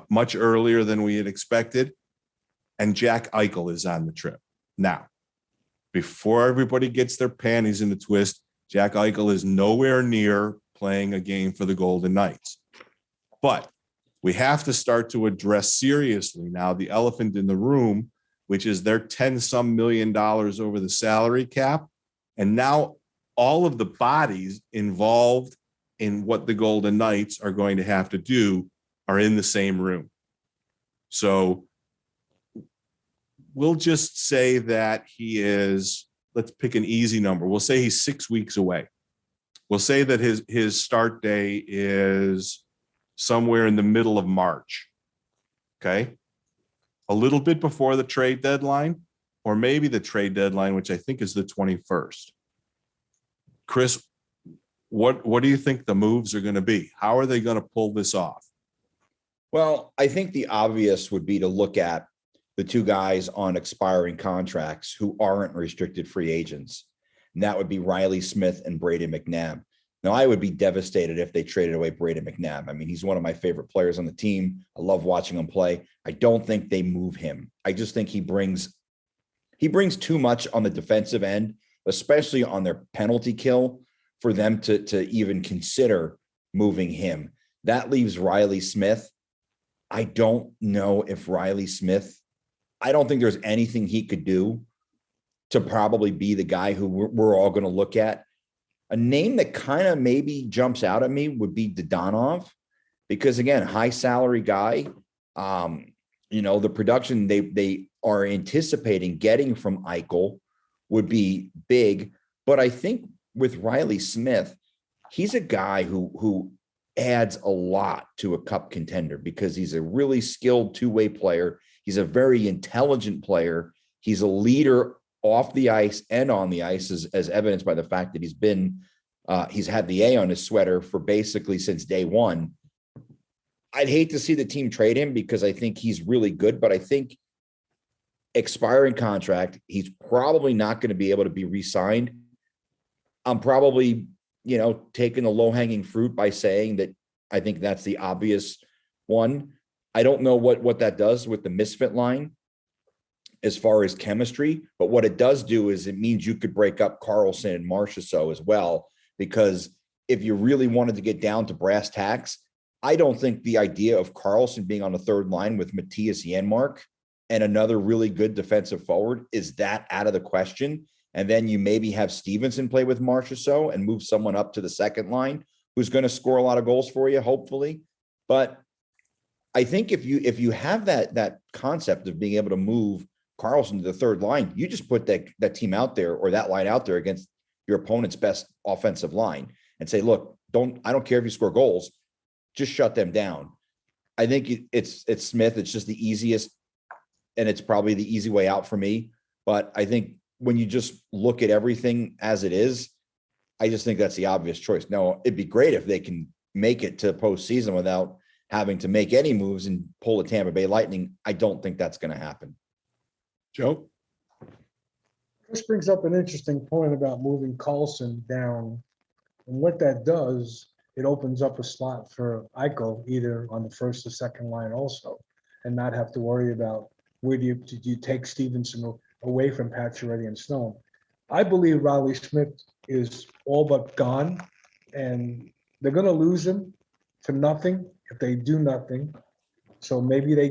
much earlier than we had expected. And Jack Eichel is on the trip. Now, before everybody gets their panties in a twist, Jack Eichel is nowhere near playing a game for the Golden Knights. But we have to start to address seriously now the elephant in the room, which is their $10-some million over the salary cap. And now all of the bodies involved in what the Golden Knights are going to have to do are in the same room. So we'll just say that he is, let's pick an easy number. We'll say he's 6 weeks away. We'll say that his start day is somewhere in the middle of March. Okay. A little bit before the trade deadline, or maybe the trade deadline, which I think is the 21st. Chris, what do you think the moves are going to be? How are they going to pull this off? Well, I think the obvious would be to look at the 2 guys on expiring contracts who aren't restricted free agents. And that would be Riley Smith and Brady Mcnabb. Now, I would be devastated if they traded away Brady McNabb. I mean, he's one of my favorite players on the team. I love watching him play. I don't think they move him. I just think he brings too much on the defensive end, especially on their penalty kill, for them to even consider moving him. That leaves Riley Smith. I don't know if Riley Smith, I don't think there's anything he could do to probably be the guy who we're all going to look at. A name that kind of maybe jumps out at me would be Dodonov, because again, high salary guy. The production they are anticipating getting from Eichel would be big. But I think with Riley Smith, he's a guy who adds a lot to a cup contender because he's a really skilled two-way player. He's a very intelligent player. He's a leader off the ice and on the ice, as evidenced by the fact that he's had the A on his sweater for basically since day one. I'd hate to see the team trade him because I think he's really good, but I think expiring contract, he's probably not going to be able to be re-signed. I'm probably, taking the low-hanging fruit by saying that I think that's the obvious one. I don't know what that does with the misfit line as far as chemistry, but what it does do is it means you could break up Carlson and Marchessault as well, because if you really wanted to get down to brass tacks, I don't think the idea of Carlson being on the third line with Matthias Janmark and another really good defensive forward is that out of the question. And then you maybe have Stevenson play with Marchessault and move someone up to the second line who's going to score a lot of goals for you, hopefully. But I think if you have that concept of being able to move Carlson to the third line, you just put that team out there or that line out there against your opponent's best offensive line and say, look, I don't care if you score goals, just shut them down. I think it's Smith. It's just the easiest, and it's probably the easy way out for me. But I think when you just look at everything as it is, I just think that's the obvious choice. Now, it'd be great if they can make it to postseason without having to make any moves and pull the Tampa Bay Lightning. I don't think that's going to happen. Joe? This brings up an interesting point about moving Carlson down. And what that does, it opens up a slot for Eichel either on the first or second line also, and not have to worry about where do you take Stevenson away from Pacioretty and Stone. I believe Riley Smith is all but gone, and they're going to lose him to nothing if they do nothing. So maybe they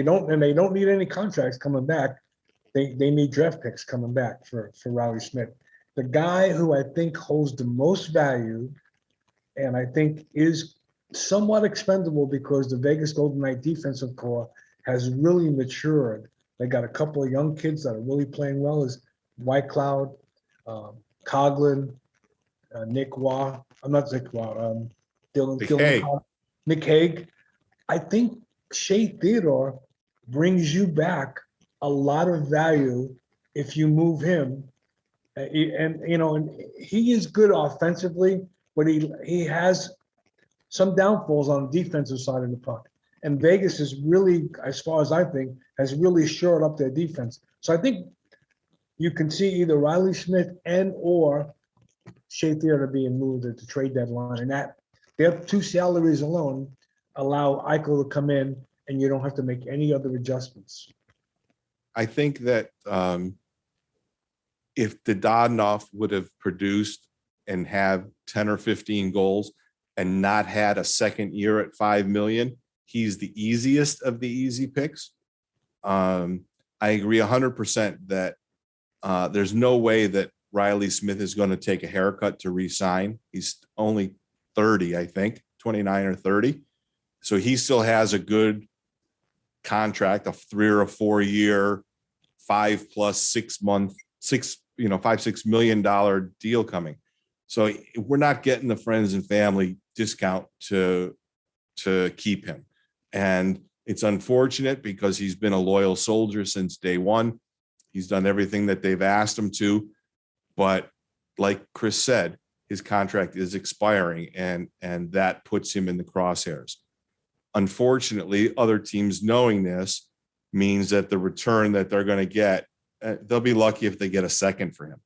don't need any contracts coming back. They need draft picks coming back for Riley Smith. The guy who I think holds the most value and I think is somewhat expendable because the Vegas Golden Knight defensive core has really matured. They got a couple of young kids that are really playing well, is White Cloud, Coughlin, Nick Waugh. I'm not Nick Waugh. Nick Hague. I think Shea Theodore brings you back a lot of value if you move him. And he is good offensively, but he has some downfalls on the defensive side of the puck. And Vegas is really, as far as I think, has really shored up their defense. So I think you can see either Riley Smith and or Shea Theodore being moved at the trade deadline. And that their two salaries alone allow Eichel to come in and you don't have to make any other adjustments. I think that if Dodonov would have produced and have 10 or 15 goals and not had a second year at $5 million, he's the easiest of the easy picks. I agree 100% that there's no way that Riley Smith is going to take a haircut to re-sign. He's only 30, I think, 29 or 30. So he still has a good contract, a 3 or 4 year, 5 plus 6 month, $5-6 million deal coming. So we're not getting the friends and family discount to keep him. And it's unfortunate because he's been a loyal soldier since day one. He's done everything that they've asked him to. But like Chris said, his contract is expiring and that puts him in the crosshairs. Unfortunately, other teams knowing this means that the return that they're going to get, they'll be lucky if they get a second for him.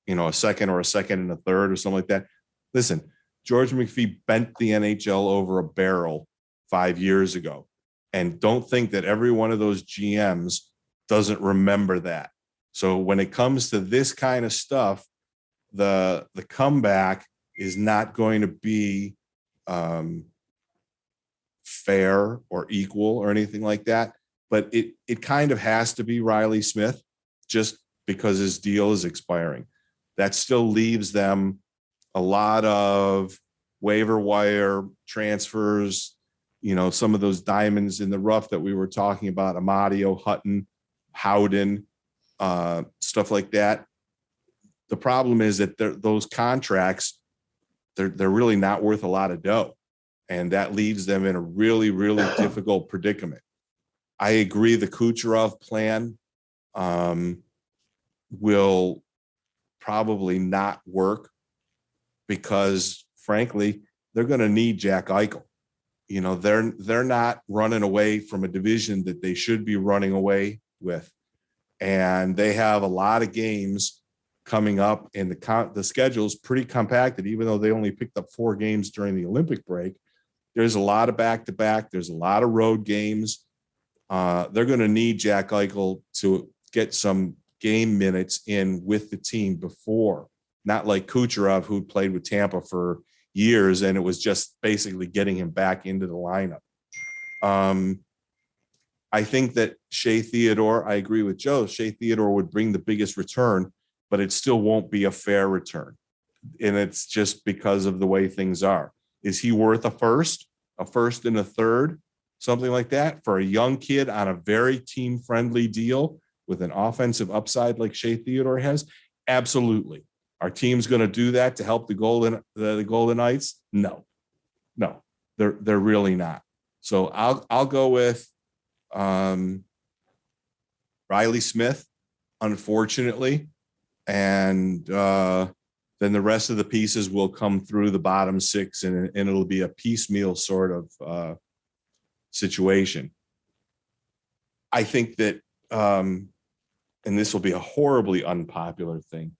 A second or a second and a third or something like that. Listen, George McPhee bent the NHL over a barrel 5 years ago. And don't think that every one of those GMs doesn't remember that. So when it comes to this kind of stuff, the comeback is not going to be fair or equal or anything like that. But it kind of has to be Riley Smith just because his deal is expiring. That still leaves them a lot of waiver wire transfers, some of those diamonds in the rough that we were talking about, Amadio, Hutton, Howden, stuff like that. The problem is that those contracts, they're really not worth a lot of dough. And that leaves them in a really, really difficult predicament. I agree the Kucherov plan will probably not work because, frankly, they're going to need Jack Eichel. They're not running away from a division that they should be running away with. And they have a lot of games coming up, and the schedule is pretty compacted, even though they only picked up 4 games during the Olympic break. There's a lot of back-to-back. There's a lot of road games. They're going to need Jack Eichel to get some game minutes in with the team before, not like Kucherov, who played with Tampa for years, and it was just basically getting him back into the lineup. I think that Shea Theodore, I agree with Joe, Shea Theodore would bring the biggest return, but it still won't be a fair return. And it's just because of the way things are. Is he worth a first and a third, something like that for a young kid on a very team-friendly deal with an offensive upside like Shea Theodore has? Absolutely. Our team's going to do that to help the Golden Knights? No, they're really not. So I'll go with Riley Smith, unfortunately, and then the rest of the pieces will come through the bottom 6, and it'll be a piecemeal sort of situation. I think that, and this will be a horribly unpopular thing,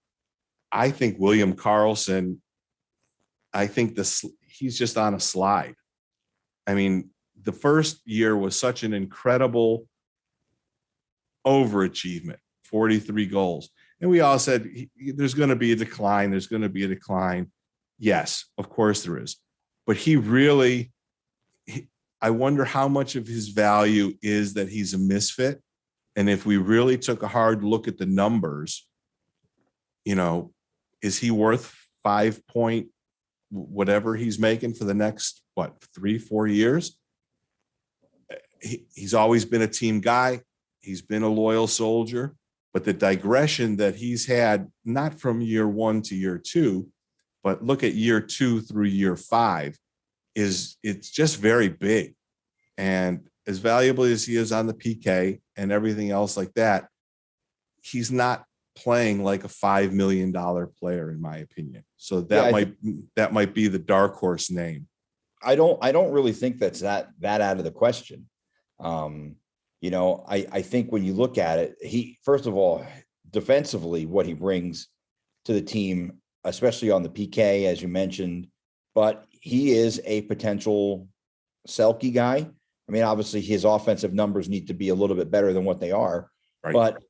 I think William Karlsson, he's just on a slide. I mean, the first year was such an incredible overachievement, 43 goals. And we all said, there's going to be a decline. There's going to be a decline. Yes, of course there is. But I wonder how much of his value is that he's a misfit. And if we really took a hard look at the numbers, is he worth 5 point whatever he's making for the next, 3-4 years? He's always been a team guy. He's been a loyal soldier. But the digression that he's had, not from year 1 to year 2, but look at year 2 through year 5, it's just very big. And as valuable as he is on the PK and everything else like that, he's not playing like a $5 million player, in my opinion. So that might be the dark horse name. I don't really think that's that out of the question. I think when you look at it, he, first of all, defensively, what he brings to the team, especially on the PK, as you mentioned, but he is a potential Selke guy. I mean, obviously his offensive numbers need to be a little bit better than what they are, right, but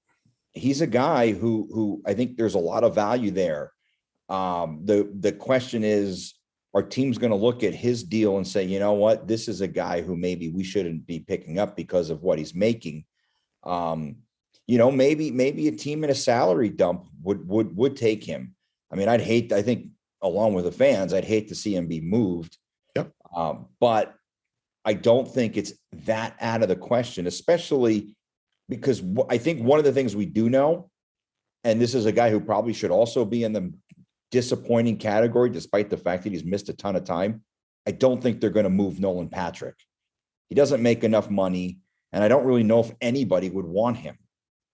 he's a guy who I think there's a lot of value there. The question is, our team's going to look at his deal and say, you know what, this is a guy who maybe we shouldn't be picking up because of what he's making. Maybe a team in a salary dump would take him. I mean, I think along with the fans, I'd hate to see him be moved. Yep. But I don't think it's that out of the question, especially because I think one of the things we do know, and this is a guy who probably should also be in the disappointing category, despite the fact that he's missed a ton of time, I don't think they're going to move Nolan Patrick. He doesn't make enough money, and I don't really know if anybody would want him.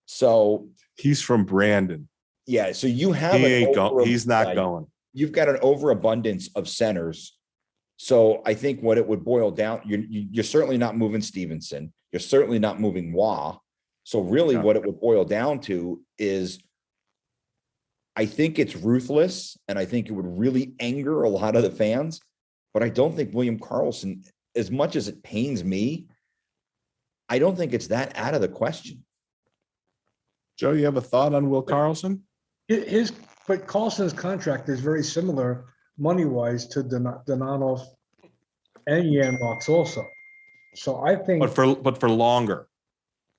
So he's from Brandon. Yeah. So you have he's not going. You've got an overabundance of centers. So I think what it would boil down, you're certainly not moving Stevenson. You're certainly not moving Wah. So really what it would boil down to is I think it's ruthless, and I think it would really anger a lot of the fans. But I don't think William Karlsson, as much as it pains me, I don't think it's that out of the question. Joe, you have a thought on Will Carlson? But Carlson's contract is very similar money-wise to Donanoff and Yanmark's also. So I think. But for longer.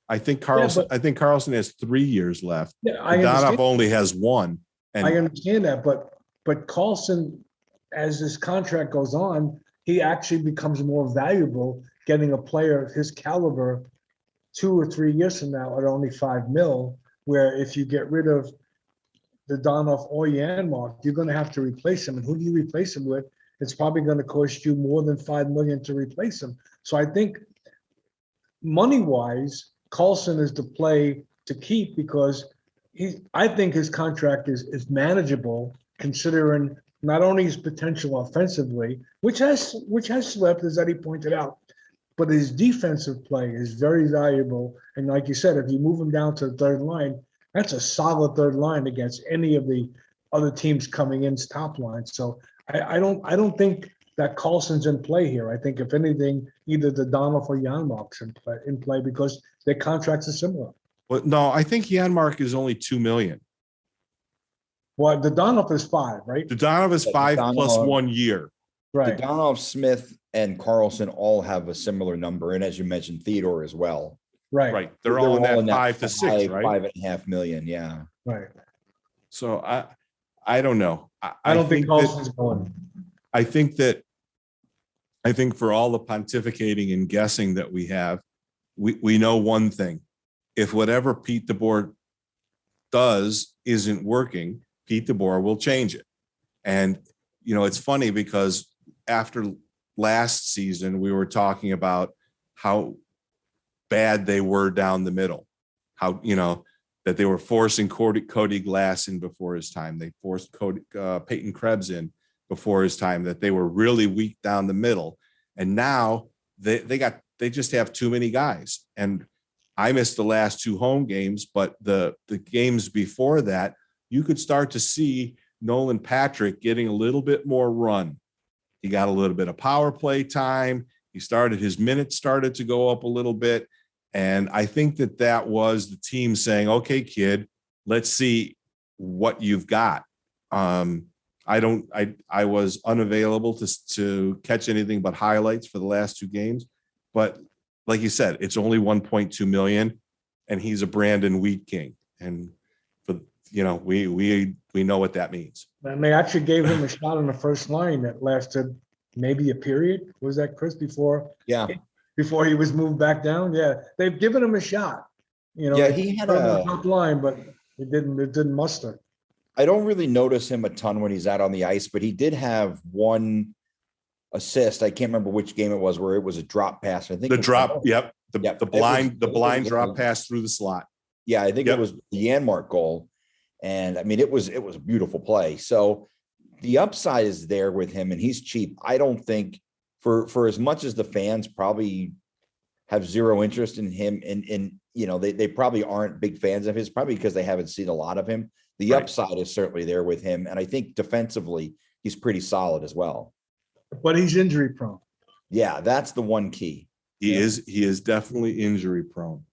I think Carlson has 3 years left. Yeah, I Donanoff understand. only has one. And I understand that, but Carlson, as his contract goes on, he actually becomes more valuable getting a player of his caliber 2 or 3 years from now at only $5 million, where if you get rid of the Donanoff or Yanmark, you're going to have to replace him. And who do you replace him with? It's probably going to cost you more than $5 million to replace him. So I think money-wise, Carlson is the play to keep because I think his contract is manageable considering not only his potential offensively, which has slipped, as Eddie pointed out, but his defensive play is very valuable. And like you said, if you move him down to the third line, that's a solid third line against any of the other teams coming in's top line. So I don't think that Carlson's in play here. I think if anything, either the Donald or Janmark's in play because their contracts are similar. well, no, I think Janmark is only $2 million. Well, the Donald is 5, right? The Donanoff is 5 plus 1 year. Right. Donald, Smith, and Carlson all have a similar number, and as you mentioned, Theodore as well. Right. Right. They're all in that 5 to 6, right? $5.5 million. Yeah. Right. So I don't know. I don't think Carlson's going. I think for all the pontificating and guessing that we have, we know one thing. If whatever Pete DeBoer does isn't working, Pete DeBoer will change it. And, it's funny because after last season, we were talking about how bad they were down the middle, how, that they were forcing Cody Glass in before his time. They forced Peyton Krebs in before his time, that they were really weak down the middle. And now they just have too many guys. And I missed the last 2 home games, but the games before that, you could start to see Nolan Patrick getting a little bit more run. He got a little bit of power play time. His minutes started to go up a little bit. And I think that was the team saying, okay, kid, let's see what you've got. I was unavailable to catch anything but highlights for the last 2 games. But like you said, it's only 1.2 million and he's a Brandon Wheat King. And we know what that means. And they actually gave him a shot on the first line that lasted maybe a period. Was that Chris before? Yeah. Before he was moved back down. Yeah. They've given him a shot. Yeah, he had a top line, but it didn't muster. I don't really notice him a ton when he's out on the ice, but he did have 1 assist. I can't remember which game it was where it was a drop pass. I think The drop. Yep. Yep. The blind drop pass through the slot. Yeah. I think Yep. it was the Janmark goal. And I mean, it was a beautiful play. So the upside is there with him and he's cheap. I don't think for as much as the fans probably have zero interest in him and they probably aren't big fans of his, probably because they haven't seen a lot of him. The Right. upside is certainly there with him. And I think defensively, he's pretty solid as well. But he's injury prone. Yeah, that's the one key. He is definitely injury prone.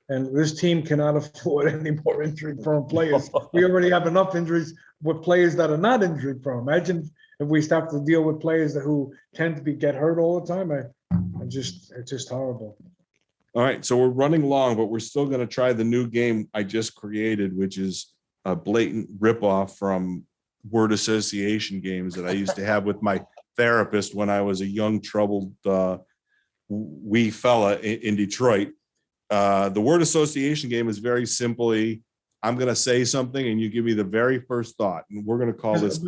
And this team cannot afford any more injury prone players. We already have enough injuries with players that are not injury prone. Imagine if we start to deal with players who tend to get hurt all the time. It's just horrible. All right. So we're running long, but we're still going to try the new game I just created, which is a blatant ripoff from word association games that I used to have with my therapist when I was a young, troubled wee fella in Detroit. The word association game is very simply, I'm going to say something and you give me the very first thought. And we're going to call this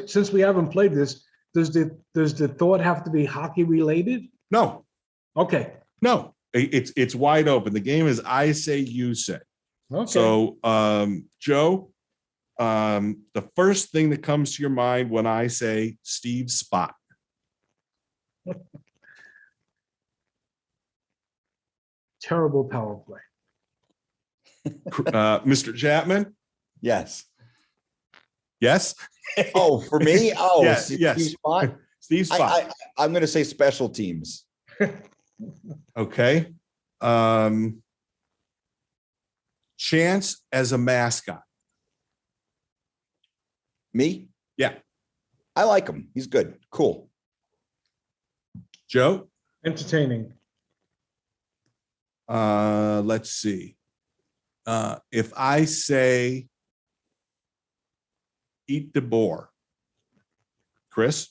Since we haven't played this, does the thought have to be hockey related? No. Okay. No. It's wide open. The game is I say, you say. Okay. So, Joe, the first thing that comes to your mind when I say Steve Spot. Terrible power play. Mr. Chapman. Yes. Yes. Oh, for me? Oh, Yeah, Steve yes. Spot. Steve Spot. I'm going to say special teams. Okay. Chance as a mascot. Me? Yeah. I like him. He's good. Cool. Joe. Entertaining. Let's see. If I say eat the boar. Chris.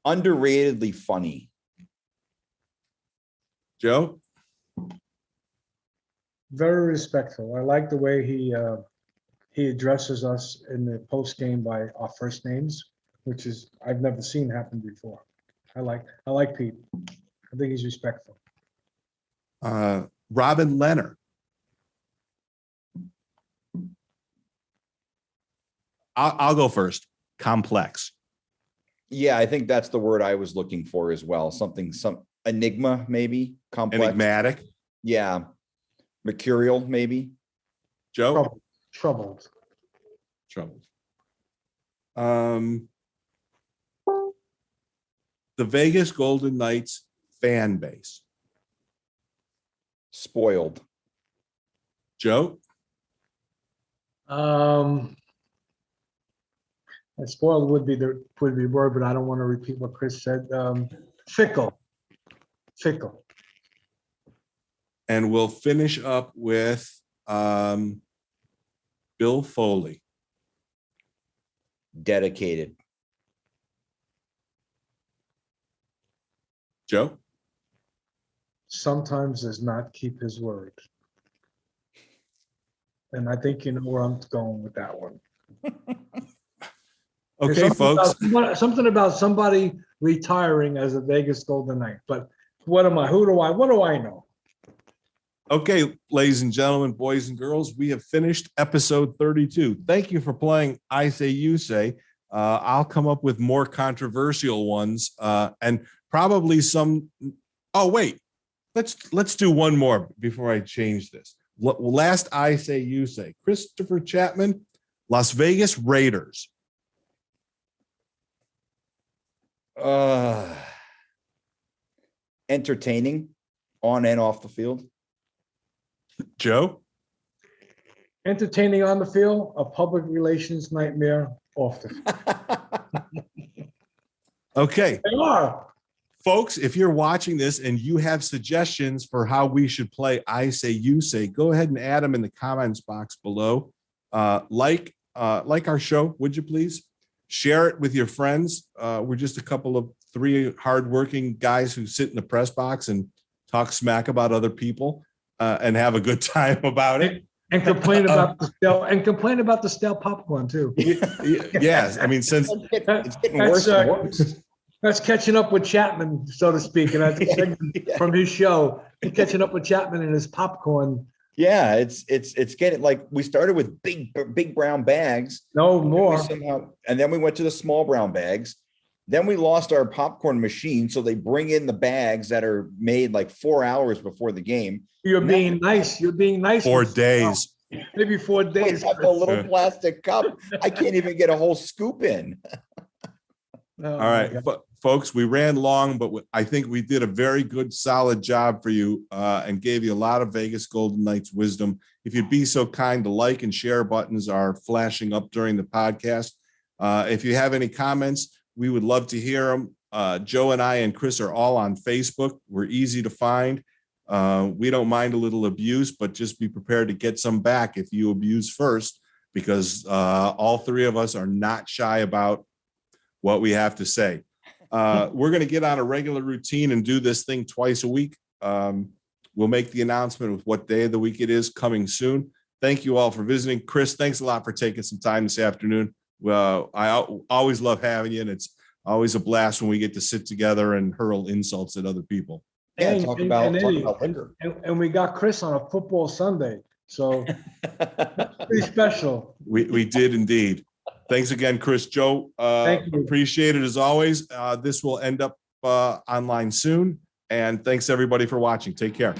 Underratedly funny. Joe. Very respectful. I like the way he addresses us in the post game by our first names, which is I've never seen happen before. I like Pete. I think he's respectful. Robin Leonard. I'll go first. Complex. Yeah, I think that's the word I was looking for as well. Some enigma, maybe complex. Enigmatic. Yeah. Mercurial, maybe. Joe. Troubled. The Vegas Golden Knights fan base. Spoiled. Joe. Spoiled would be the word, but I don't want to repeat what Chris said. Fickle. And we'll finish up with Bill Foley. Dedicated. Joe. Sometimes does not keep his word. And I think you know where I'm going with that one. Okay, folks. Something about somebody retiring as a Vegas Golden Knight. But what am I? What do I know? Okay, ladies and gentlemen, boys and girls, we have finished episode 32. Thank you for playing I Say You Say. I'll come up with more controversial ones and probably some. Oh, wait, let's do one more before I change this. Last I Say You Say. Christopher Chapman, Las Vegas Raiders. Entertaining on and off the field. Joe. Entertaining on the field, a public relations nightmare off the field. Okay. They are. Folks, if you're watching this and you have suggestions for how we should play I Say You Say, go ahead and add them in the comments box below. Like our show, would you please? Share it with your friends. We're just a couple of three hardworking guys who sit in the press box and talk smack about other people and have a good time about it. And complain about the stale popcorn too. Yes, I mean, since it's getting worse and worse. That's catching up with Chapman, so to speak, and I think from his show, catching up with Chapman and his popcorn. Yeah, it's getting like we started with big brown bags. No more. And then we went to the small brown bags. Then we lost our popcorn machine, so they bring in the bags that are made like 4 hours before the game. You're being nice. 4 days. Maybe 4 days. I have a little plastic cup. I can't even get a whole scoop in. All right, folks, we ran long, but I think we did a very good, solid job for you and gave you a lot of Vegas Golden Knights wisdom. If you'd be so kind, the like and share buttons are flashing up during the podcast. If you have any comments, we would love to hear them. Joe and I and Chris are all on Facebook. We're easy to find. We don't mind a little abuse, but just be prepared to get some back if you abuse first, because all three of us are not shy about what we have to say. We're going to get on a regular routine and do this thing twice a week. We'll make the announcement of what day of the week it is coming soon. Thank you all for visiting. Chris, thanks a lot for taking some time this afternoon. Well, I always love having you, and it's always a blast when we get to sit together and hurl insults at other people. Yeah, talk about liquor. And we got Chris on a football Sunday, so pretty special. We did indeed. Thanks again, Chris. Joe, Thank you. Appreciate it as always. This will end up online soon. And thanks everybody for watching. Take care.